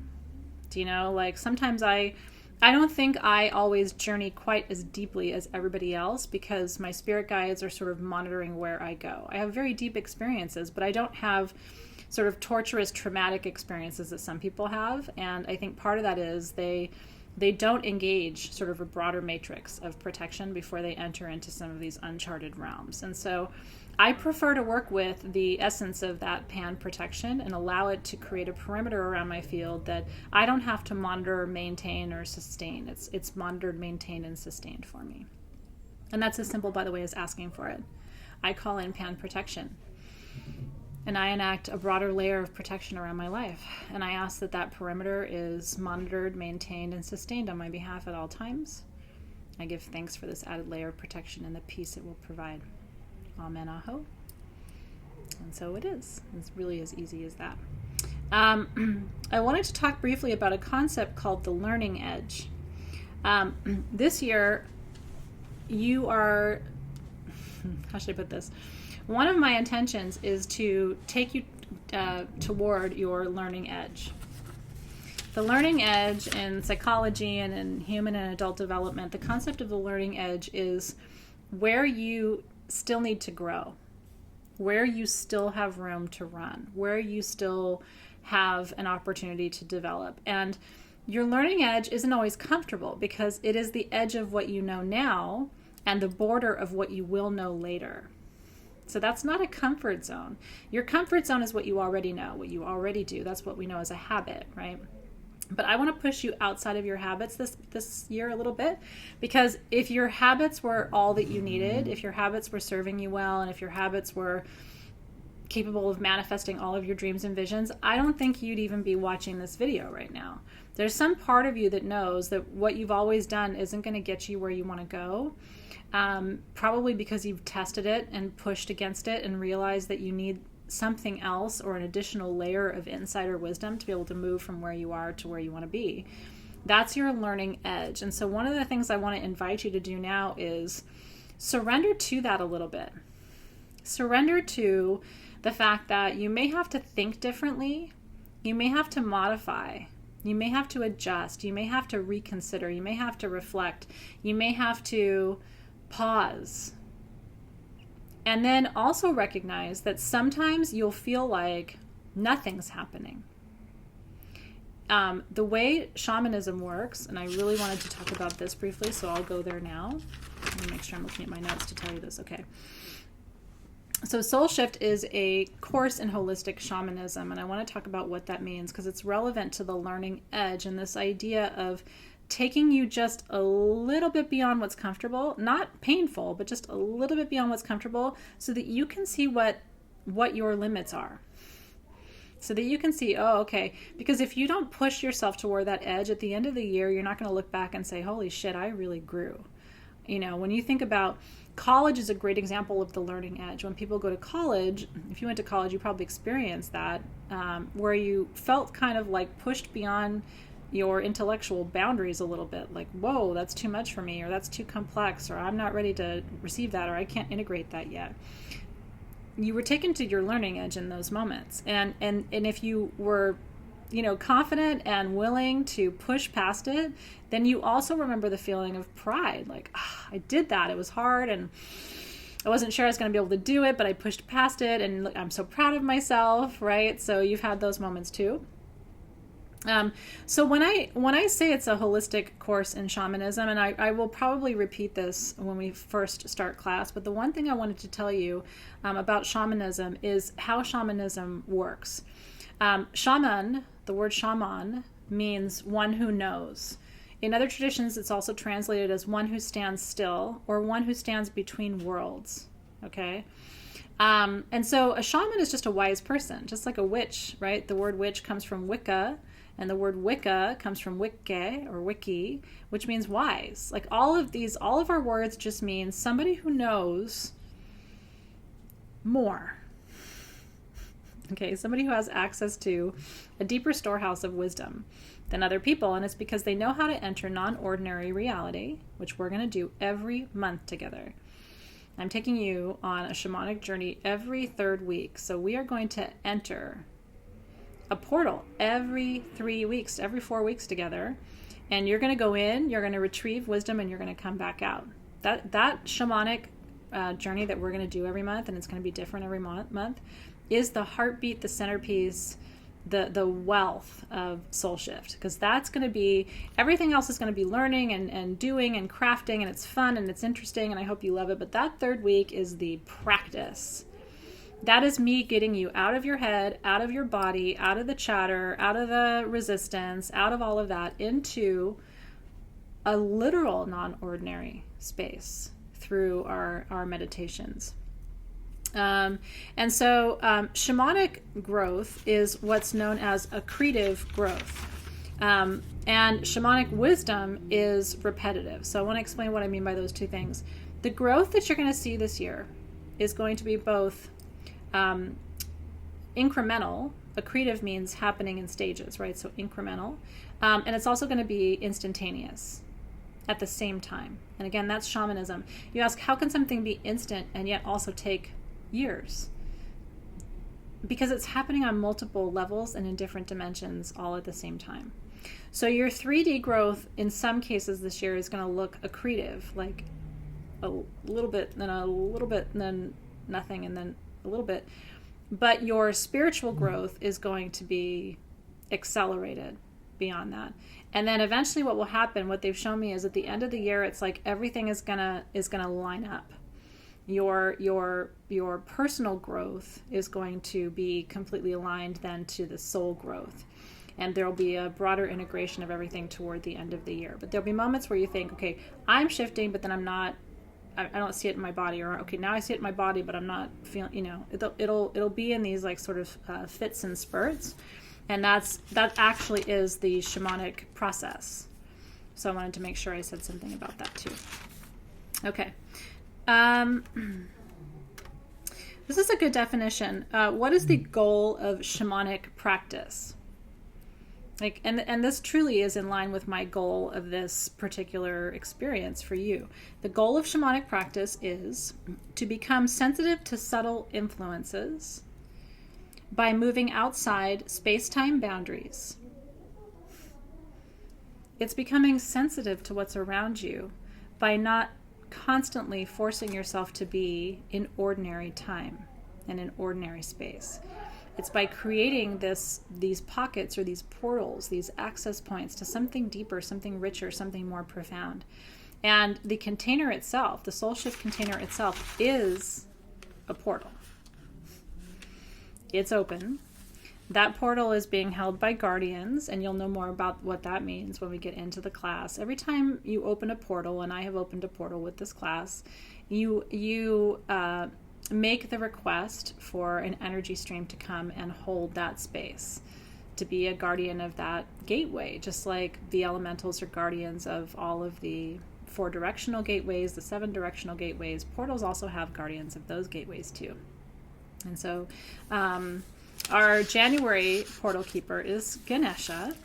Do you know, like sometimes I don't think I always journey quite as deeply as everybody else, because my spirit guides are sort of monitoring where I go. I have very deep experiences, but I don't have sort of torturous, traumatic experiences that some people have. And I think part of that is they they don't engage sort of a broader matrix of protection before they enter into some of these uncharted realms. And so I prefer to work with the essence of that pan protection and allow it to create a perimeter around my field that I don't have to monitor, maintain, or sustain. It's monitored, maintained, and sustained for me. And that's as simple, by the way, as asking for it. I call in pan protection. And I enact a broader layer of protection around my life. And I ask that that perimeter is monitored, maintained, and sustained on my behalf at all times. I give thanks for this added layer of protection and the peace it will provide. Amen, aho. And so it is. It's really as easy as that. I wanted to talk briefly about a concept called the learning edge. This year, you are, how should I put this? One of my intentions is to take you toward your learning edge. The learning edge in psychology and in human and adult development, the concept of the learning edge is where you still need to grow, where you still have room to run, where you still have an opportunity to develop. And your learning edge isn't always comfortable because it is the edge of what you know now and the border of what you will know later. So that's not a comfort zone. Your comfort zone is what you already know, what you already do. That's what we know as a habit, right? But I want to push you outside of your habits this year a little bit, because if your habits were all that you needed, if your habits were serving you well, and if your habits were capable of manifesting all of your dreams and visions, I don't think you'd even be watching this video right now. There's some part of you that knows that what you've always done isn't going to get you where you want to go. Probably because you've tested it and pushed against it and realized that you need something else or an additional layer of insider wisdom to be able to move from where you are to where you want to be. That's your learning edge. And so one of the things I want to invite you to do now is surrender to that a little bit. Surrender to the fact that you may have to think differently. You may have to modify. You may have to adjust. You may have to reconsider. You may have to reflect. You may have to pause. And then also recognize that sometimes you'll feel like nothing's happening. The way shamanism works, and I really wanted to talk about this briefly, so I'll go there now. Let me make sure I'm looking at my notes to tell you this. Okay. So Soul Shift is a course in holistic shamanism, and I want to talk about what that means because it's relevant to the learning edge and this idea of taking you just a little bit beyond what's comfortable, not painful, but just a little bit beyond what's comfortable so that you can see what your limits are. So that you can see, oh, okay, because if you don't push yourself toward that edge at the end of the year, you're not going to look back and say, holy shit, I really grew. You know, when you think about college is a great example of the learning edge. When people go to college, if you went to college, you probably experienced that, where you felt kind of like pushed beyond your intellectual boundaries a little bit, like, whoa, that's too much for me, or that's too complex, or I'm not ready to receive that, or I can't integrate that yet. You were taken to your learning edge in those moments. And if you were, confident and willing to push past it, then you also remember the feeling of pride, like, I did that, it was hard, and I wasn't sure I was going to be able to do it, but I pushed past it, and I'm so proud of myself, right? So you've had those moments too. So when I say it's a holistic course in shamanism, and I will probably repeat this when we first start class, but the one thing I wanted to tell you about shamanism is how shamanism works. Shaman, the word shaman, means one who knows. In other traditions, it's also translated as one who stands still or one who stands between worlds. Okay? And so a shaman is just a wise person, just like a witch, right? The word witch comes from Wicca. And the word Wicca comes from Wicke or Wiki, which means wise. Like all of our words just mean somebody who knows more. Okay, somebody who has access to a deeper storehouse of wisdom than other people. And it's because they know how to enter non-ordinary reality, which we're going to do every month together. I'm taking you on a shamanic journey every third week. So we are going to enter a portal every 3 weeks, every 4 weeks together. And you're going to go in, you're going to retrieve wisdom, and you're going to come back out. That shamanic journey that we're going to do every month, and it's going to be different every month, is the heartbeat, the centerpiece, the wealth of Soul Shift, because that's going to be, everything else is going to be learning and doing and crafting, and it's fun and it's interesting, and I hope you love it. But that third week is the practice. That is me getting you out of your head, out of your body, out of the chatter, out of the resistance, out of all of that, into a literal non-ordinary space through our meditations. And so shamanic growth is what's known as accretive growth. And shamanic wisdom is repetitive. So I want to explain what I mean by those two things. The growth that you're going to see this year is going to be both incremental. Accretive means happening in stages, right? So incremental. And it's also going to be instantaneous at the same time. And again, that's shamanism. You ask, how can something be instant and yet also take years? Because it's happening on multiple levels and in different dimensions all at the same time. So your 3D growth in some cases this year is going to look accretive, like a little bit, then a little bit, and then nothing, and then a little bit. But your spiritual growth is going to be accelerated beyond that. And then eventually what will happen, what they've shown me, is at the end of the year, it's like everything is gonna line up. Your personal growth is going to be completely aligned then to the soul growth. And there'll be a broader integration of everything toward the end of the year. But there'll be moments where you think, okay, I'm shifting, but then I'm not, I don't see it in my body, or okay, now I see it in my body, but I'm not feeling, it'll be in these like sort of fits and spurts. And that actually is the shamanic process. So I wanted to make sure I said something about that too. Okay. This is a good definition. What is the goal of shamanic practice? And this truly is in line with my goal of this particular experience for you. The goal of shamanic practice is to become sensitive to subtle influences by moving outside space-time boundaries. It's becoming sensitive to what's around you by not constantly forcing yourself to be in ordinary time and in ordinary space. It's by creating these pockets or these portals, these access points to something deeper, something richer, something more profound. And the container itself, the Soul Shift container itself, is a portal. It's open. That portal is being held by guardians, and you'll know more about what that means when we get into the class. Every time you open a portal, and I have opened a portal with this class, you make the request for an energy stream to come and hold that space, to be a guardian of that gateway, just like the elementals are guardians of all of the 4 directional gateways, the 7 directional gateways. Portals also have guardians of those gateways too. And so our January portal keeper is Ganesha.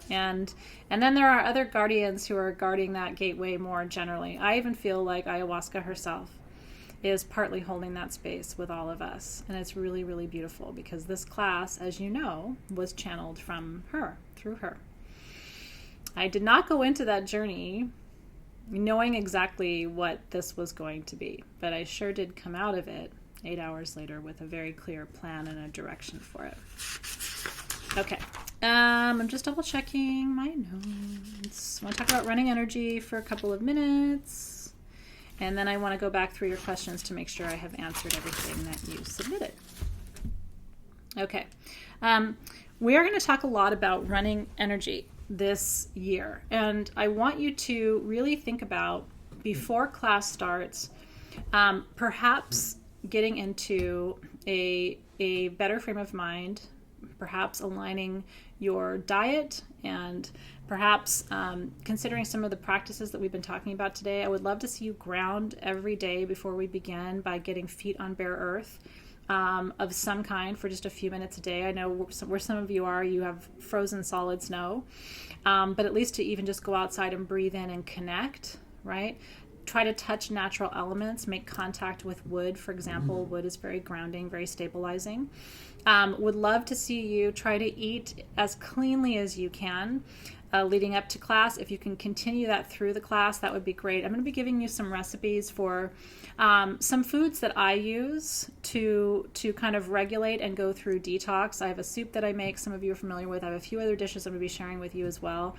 And then there are other guardians who are guarding that gateway more generally. I even feel like ayahuasca herself is partly holding that space with all of us. And it's really, really beautiful because this class, as you know, was channeled from her, through her. I did not go into that journey knowing exactly what this was going to be, but I sure did come out of it 8 hours later with a very clear plan and a direction for it. Okay. I'm just double checking my notes. I want to talk about running energy for a couple of minutes. And then I want to go back through your questions to make sure I have answered everything that you submitted. Okay. We are going to talk a lot about running energy this year. And I want you to really think about, before class starts, perhaps getting into a better frame of mind, perhaps aligning your diet, and perhaps considering some of the practices that we've been talking about today. I would love to see you ground every day before we begin by getting feet on bare earth of some kind for just a few minutes a day. I know where some of you are, you have frozen solid snow, but at least to even just go outside and breathe in and connect, right? Try to touch natural elements, make contact with wood, for example. Wood is very grounding, very stabilizing. Would love to see you try to eat as cleanly as you can. leading up to class. If you can continue that through the class, that would be great. I'm going to be giving you some recipes for some foods that I use to kind of regulate and go through detox. I have a soup that I make, some of you are familiar with. I have a few other dishes I'm going to be sharing with you as well.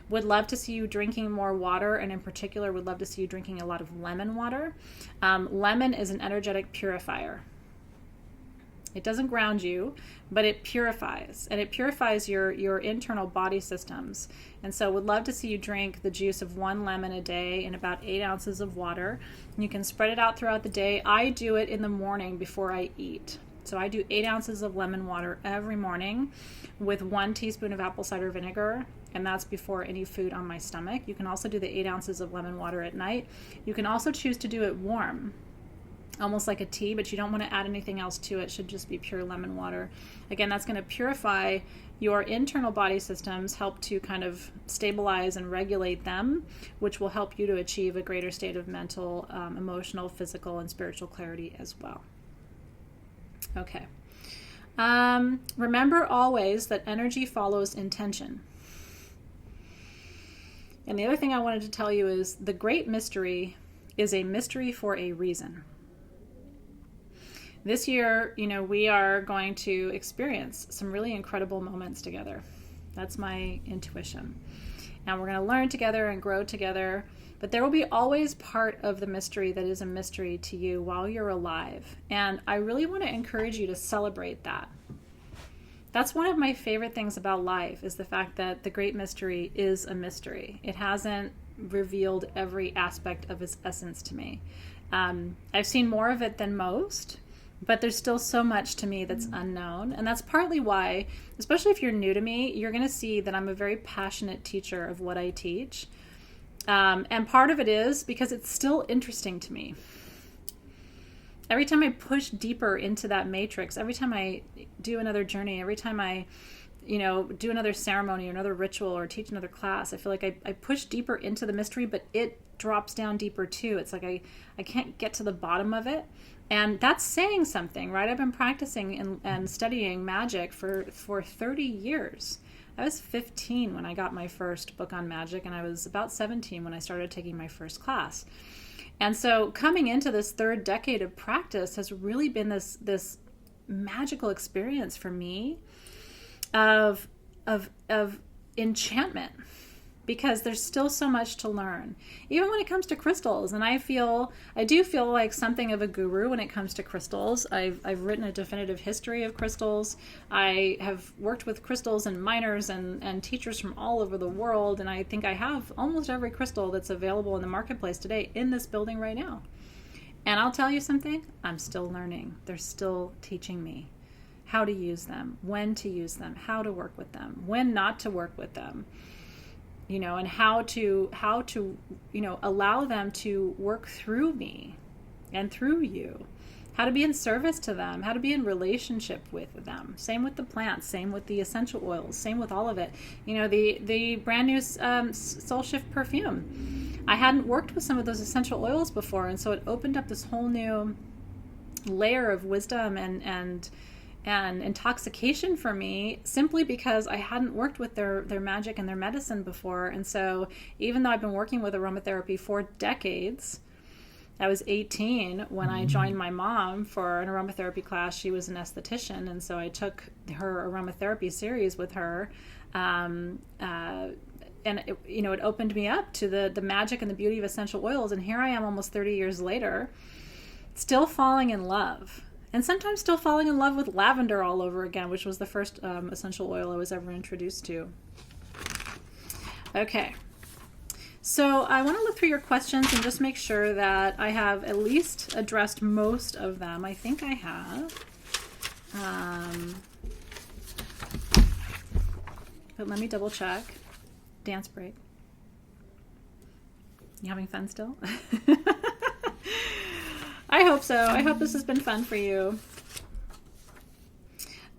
Would love to see you drinking more water, and in particular would love to see you drinking a lot of lemon water. Lemon is an energetic purifier. It doesn't ground you, but it purifies, and it purifies your internal body systems. And so would love to see you drink the juice of 1 lemon a day in about 8 ounces of water. You can spread it out throughout the day. I do it in the morning before I eat. So I do 8 ounces of lemon water every morning with 1 teaspoon of apple cider vinegar, and that's before any food on my stomach. You can also do the 8 ounces of lemon water at night. You can also choose to do it warm, almost like a tea, but you don't want to add anything else to it. It should just be pure lemon water. Again, that's going to purify your internal body systems, help to kind of stabilize and regulate them, which will help you to achieve a greater state of mental, emotional, physical, and spiritual clarity as well. Okay. Remember always that energy follows intention. And the other thing I wanted to tell you is the great mystery is a mystery for a reason. This year, we are going to experience some really incredible moments together. That's my intuition. And we're going to learn together and grow together. But there will be always part of the mystery that is a mystery to you while you're alive. And I really want to encourage you to celebrate that. That's one of my favorite things about life, is the fact that the great mystery is a mystery. It hasn't revealed every aspect of its essence to me. I've seen more of it than most, but there's still so much to me that's unknown. And that's partly why, especially if you're new to me, you're going to see that I'm a very passionate teacher of what I teach. And part of it is because it's still interesting to me. Every time I push deeper into that matrix, every time I do another journey, every time I, do another ceremony or another ritual or teach another class, I feel like I push deeper into the mystery, but it drops down deeper too. It's like I can't get to the bottom of it. And that's saying something, right? I've been practicing and studying magic for 30 years. I was 15 when I got my first book on magic, and I was about 17 when I started taking my first class. And so coming into this 3rd decade of practice has really been this magical experience for me of enchantment, because there's still so much to learn, even when it comes to crystals. And I do feel like something of a guru when it comes to crystals. I've written a definitive history of crystals. I have worked with crystals and miners and teachers from all over the world, and I think I have almost every crystal that's available in the marketplace today in this building right now. And I'll tell you something, I'm still learning. They're still teaching me how to use them, when to use them, how to work with them, when not to work with them. And how to allow them to work through me and through you, how to be in service to them, how to be in relationship with them. Same with the plants, same with the essential oils, same with all of it. The brand new Soul Shift perfume. I hadn't worked with some of those essential oils before, and so it opened up this whole new layer of wisdom and intoxication for me, simply because I hadn't worked with their magic and their medicine before. And so even though I've been working with aromatherapy for decades, I was 18 when I joined my mom for an aromatherapy class. She was an esthetician, and so I took her aromatherapy series with her. And it opened me up to the magic and the beauty of essential oils. And here I am almost 30 years later, still falling in love. And sometimes still falling in love with lavender all over again, which was the first essential oil I was ever introduced to. Okay. So I want to look through your questions and just make sure that I have at least addressed most of them. I think I have. But let me double check. Dance break. You having fun still? I hope so. I hope this has been fun for you.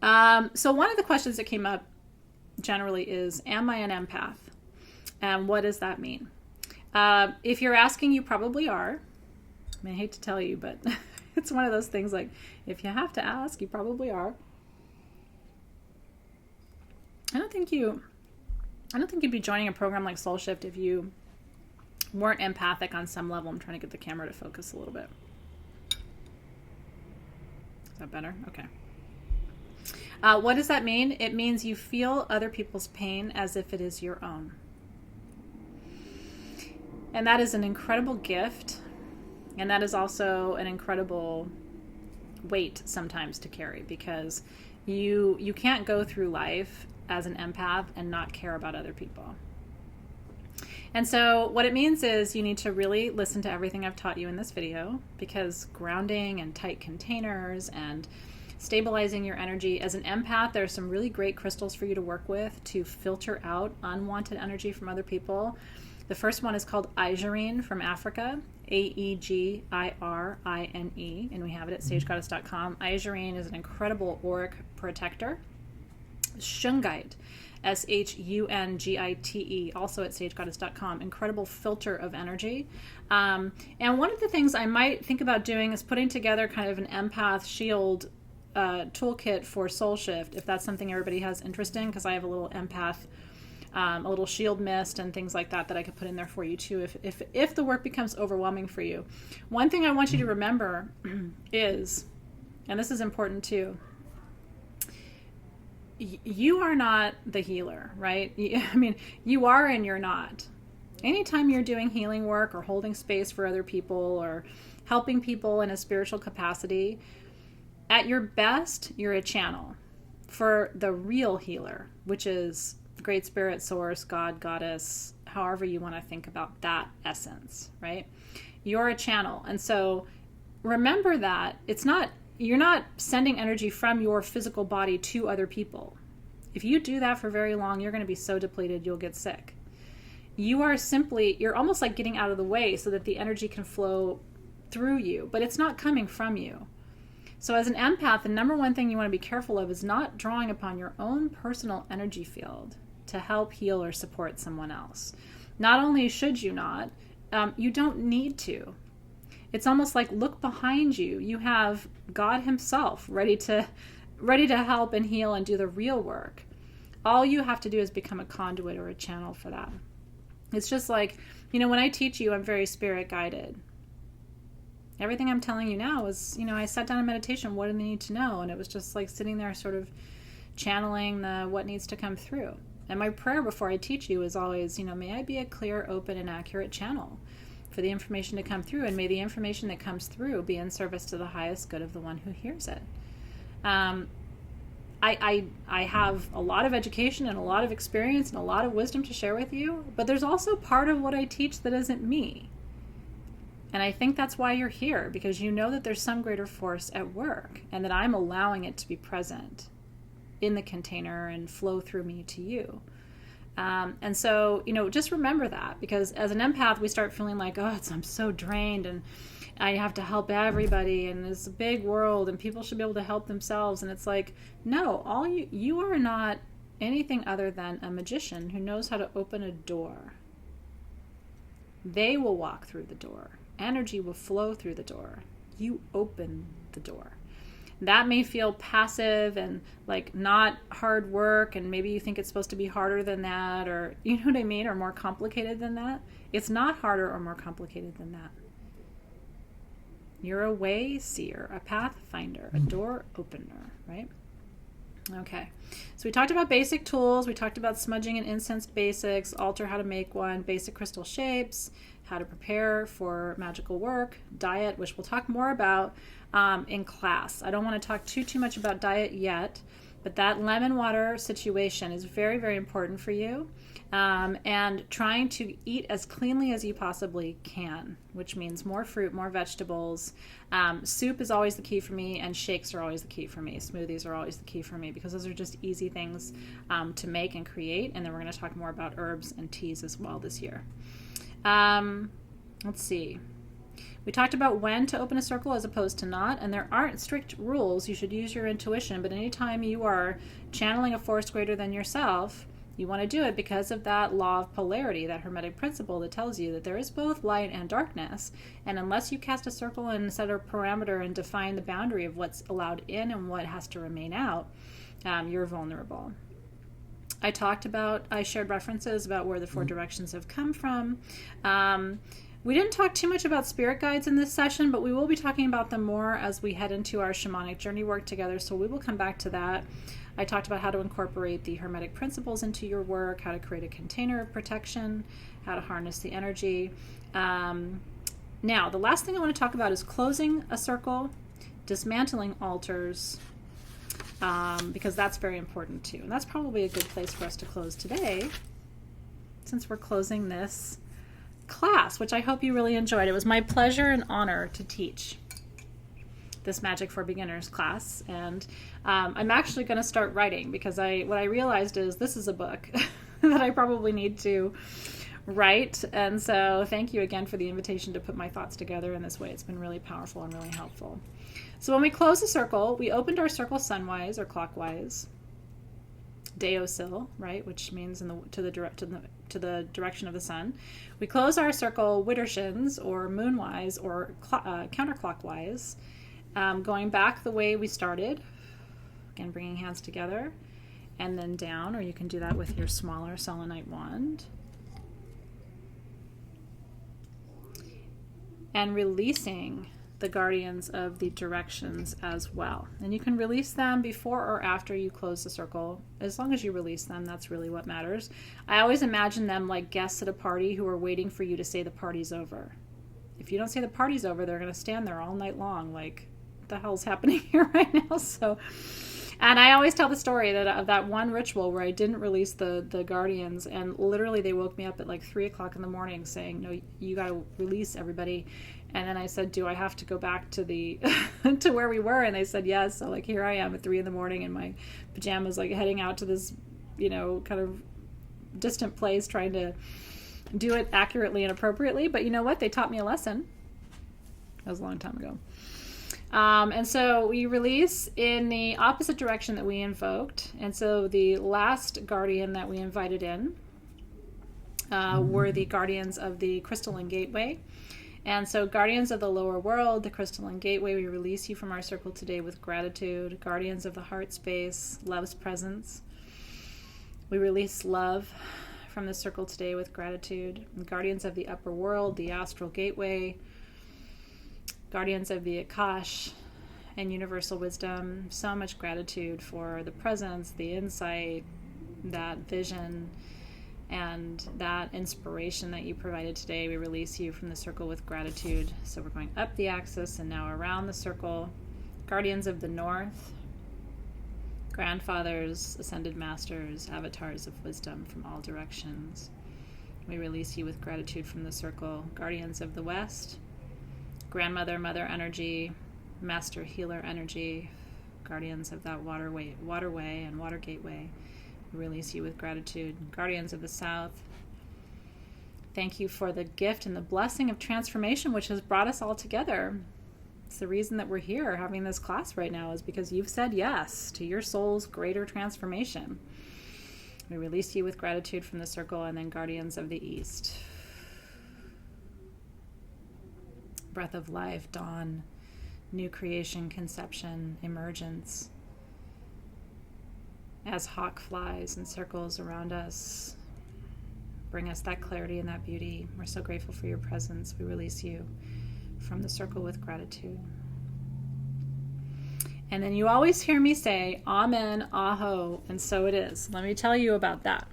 So one of the questions that came up generally is, am I an empath? And what does that mean? If you're asking, you probably are. I hate to tell you, but it's one of those things like, if you have to ask, you probably are. I don't think you I don't think you'd be joining a program like Soul Shift if you weren't empathic on some level. I'm trying to get the camera to focus a little bit. Is that better? Okay. What does that mean? It means you feel other people's pain as if it is your own. And that is an incredible gift. And that is also an incredible weight sometimes to carry, because you can't go through life as an empath and not care about other people. And so what it means is you need to really listen to everything I've taught you in this video, because grounding and tight containers and stabilizing your energy as an empath, there are some really great crystals for you to work with to filter out unwanted energy from other people. The first one is called Aegirine from Africa, Aegirine, and we have it at sagegoddess.com. Aegirine is an incredible auric protector. Shungite, Shungite, also at sagegoddess.com. Incredible filter of energy. And one of the things I might think about doing is putting together kind of an empath shield toolkit for Soul Shift, if that's something everybody has interest in, because I have a little empath, a little shield mist and things like that I could put in there for you too, if the work becomes overwhelming for you. One thing I want you to remember is, and this is important too, you are not the healer, right? I mean, you are and you're not. Anytime you're doing healing work or holding space for other people or helping people in a spiritual capacity, at your best, you're a channel for the real healer, which is Great Spirit, Source, God, Goddess, however you want to think about that essence, right? You're a channel. And so remember that you're not sending energy from your physical body to other people. If you do that for very long, you're going to be so depleted, you'll get sick. You're almost like getting out of the way so that the energy can flow through you, but it's not coming from you. So as an empath, the number one thing you want to be careful of is not drawing upon your own personal energy field to help heal or support someone else. Not only should you not, you don't need to. It's almost like, look behind you. You have God himself ready to help and heal and do the real work. All you have to do is become a conduit or a channel for that. It's just like, when I teach you, I'm very spirit guided. Everything I'm telling you now is, I sat down in meditation, what do they need to know? And it was just like sitting there sort of channeling what needs to come through. And my prayer before I teach you is always, may I be a clear, open, and accurate channel for the information to come through, and may the information that comes through be in service to the highest good of the one who hears it. I have a lot of education and a lot of experience and a lot of wisdom to share with you, but there's also part of what I teach that isn't me. And I think that's why you're here, because you know that there's some greater force at work and that I'm allowing it to be present in the container and flow through me to you. And so, just remember that, because as an empath, we start feeling like, I'm so drained and I have to help everybody and it's a big world and people should be able to help themselves. And it's like, no, you are not anything other than a magician who knows how to open a door. They will walk through the door. Energy will flow through the door. You open the door. That may feel passive and like not hard work, and maybe you think it's supposed to be harder than that, or you know what I mean, or more complicated than that. It's not harder or more complicated than that. You're a way seer, a pathfinder, a door opener, right? Okay, so we talked about basic tools. We talked about smudging and incense basics, altar, how to make one, basic crystal shapes, how to prepare for magical work, diet, which we'll talk more about in class. I don't want to talk too much about diet yet, but that lemon water situation is very, very important for you. And trying to eat as cleanly as you possibly can, which means more fruit, more vegetables. Soup is always the key for me, and shakes are always the key for me. Smoothies are always the key for me, because those are just easy things to make and create. And then we're going to talk more about herbs and teas as well this year. Let's see. We talked about when to open a circle as opposed to not, and there aren't strict rules. You should use your intuition, but anytime you are channeling a force greater than yourself, you want to do it because of that law of polarity, that hermetic principle that tells you that there is both light and darkness, and unless you cast a circle and set a parameter and define the boundary of what's allowed in and what has to remain out, you're vulnerable. I shared references about where the four directions have come from. We didn't talk too much about spirit guides in this session, but we will be talking about them more as we head into our shamanic journey work together, so we will come back to that. I talked about how to incorporate the Hermetic principles into your work, how to create a container of protection, how to harness the energy. Now, the last thing I want to talk about is closing a circle, dismantling altars, because that's very important too. And that's probably a good place for us to close today, since we're closing this class, which I hope you really enjoyed. It was my pleasure and honor to teach this Magic for Beginners class, and I'm actually going to start writing, because what I realized is this is a book that I probably need to write. And so thank you again for the invitation to put my thoughts together in this way. It's been really powerful and really helpful. So when we close the circle, we opened our circle sunwise or clockwise, Deosil, right, which means to the direction of the sun. We close our circle widdershins or moonwise or counterclockwise, going back the way we started. Again, bringing hands together and then down, or you can do that with your smaller selenite wand. And releasing the guardians of the directions as well. And you can release them before or after you close the circle. As long as you release them, that's really what matters. I always imagine them like guests at a party who are waiting for you to say the party's over. If you don't say the party's over, they're going to stand there all night long like, what the hell's happening here right now? So, and I always tell the story of that one ritual where I didn't release the guardians, and literally they woke me up at like 3 o'clock in the morning saying, no, you got to release everybody. And then I said, do I have to go back to the to where we were? And they said yes. So like here I am at 3 in the morning in my pajamas, like heading out to this, kind of distant place, trying to do it accurately and appropriately. But you know what? They taught me a lesson. That was a long time ago. And so we release in the opposite direction that we invoked. And so the last guardian that we invited in were the guardians of the crystalline gateway. And so guardians of the lower world, the crystalline gateway, we release you from our circle today with gratitude. Guardians of the heart space, love's presence. We release love from the circle today with gratitude. And guardians of the upper world, the astral gateway. Guardians of the Akash and universal wisdom. So much gratitude for the presence, the insight, that vision, and that inspiration that you provided today. We release you from the circle with gratitude. So we're going up the axis and now around the circle. Guardians of the north, grandfathers, ascended masters, avatars of wisdom from all directions. We release you with gratitude from the circle. Guardians of the west, grandmother, mother energy, master healer energy, guardians of that waterway and water gateway. We release you with gratitude. Guardians of the South, thank you for the gift and the blessing of transformation which has brought us all together. It's the reason that we're here having this class right now, is because you've said yes to your soul's greater transformation. We release you with gratitude from the circle. And then guardians of the East, breath of life, dawn, new creation, conception, emergence. As hawk flies and circles around us, bring us that clarity and that beauty. We're so grateful for your presence. We release you from the circle with gratitude. And then you always hear me say, Amen, Aho, and so it is. Let me tell you about that.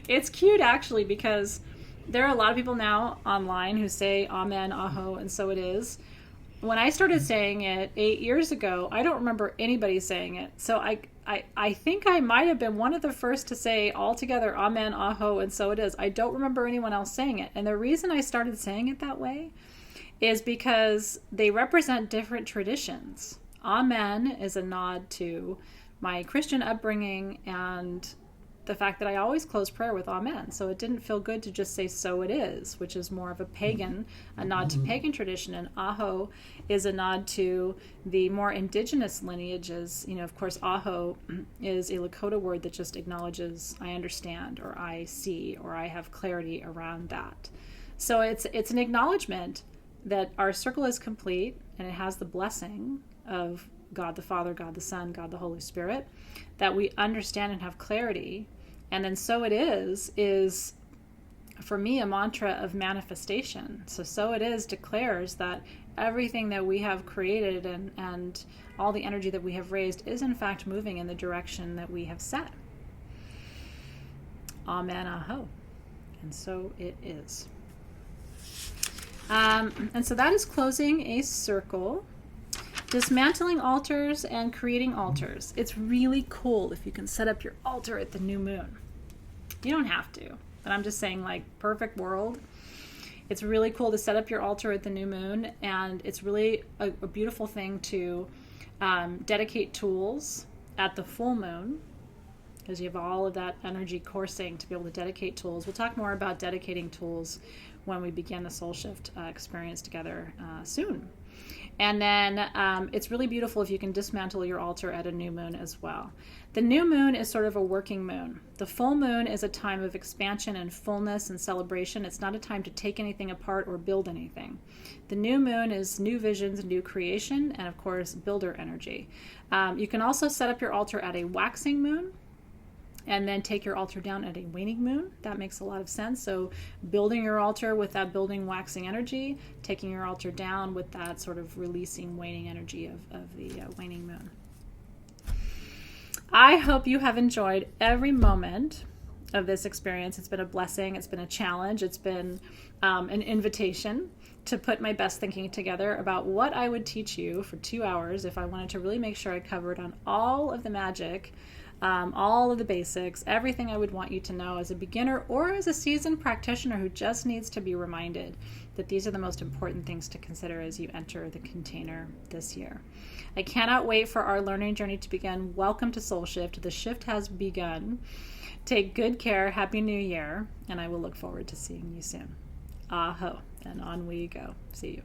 It's cute actually, because there are a lot of people now online who say Amen, Aho, and so it is. When I started saying it 8 years ago, I don't remember anybody saying it. So I think I might have been one of the first to say all together, Amen, Aho, and so it is. I don't remember anyone else saying it. And the reason I started saying it that way is because they represent different traditions. Amen is a nod to my Christian upbringing and the fact that I always close prayer with Amen. So it didn't feel good to just say so it is, which is more of a nod to pagan tradition. And Aho is a nod to the more indigenous lineages. Of course, Aho is a Lakota word that just acknowledges I understand, or I see, or I have clarity around that. So it's an acknowledgement that our circle is complete and it has the blessing of God the Father, God the Son, God the Holy Spirit, that we understand and have clarity. And then so it is for me a mantra of manifestation. So it is declares that everything that we have created and all the energy that we have raised is in fact moving in the direction that we have set. Amen, aho. And so it is. And so that is closing a circle. Dismantling altars and creating altars. It's really cool if you can set up your altar at the new moon. You don't have to, but I'm just saying, like, perfect world. It's really cool to set up your altar at the new moon, and it's really a beautiful thing to dedicate tools at the full moon, because you have all of that energy coursing to be able to dedicate tools. We'll talk more about dedicating tools when we begin the soul shift experience together soon. And then it's really beautiful if you can dismantle your altar at a new moon as well. The new moon is sort of a working moon. The full moon is a time of expansion and fullness and celebration. It's not a time to take anything apart or build anything. The new moon is new visions, new creation, and of course, builder energy. You can also set up your altar at a waxing moon, and then take your altar down at a waning moon. That makes a lot of sense. So building your altar with that building waxing energy, taking your altar down with that sort of releasing waning energy of the waning moon. I hope you have enjoyed every moment of this experience. It's been a blessing. It's been a challenge. It's been an invitation to put my best thinking together about what I would teach you for 2 hours if I wanted to really make sure I covered on all of the magic, all of the basics, everything I would want you to know as a beginner or as a seasoned practitioner who just needs to be reminded that these are the most important things to consider as you enter the container this year. I cannot wait for our learning journey to begin. Welcome to Soul Shift. The shift has begun. Take good care. Happy New Year. And I will look forward to seeing you soon. Aho. And on we go. See you.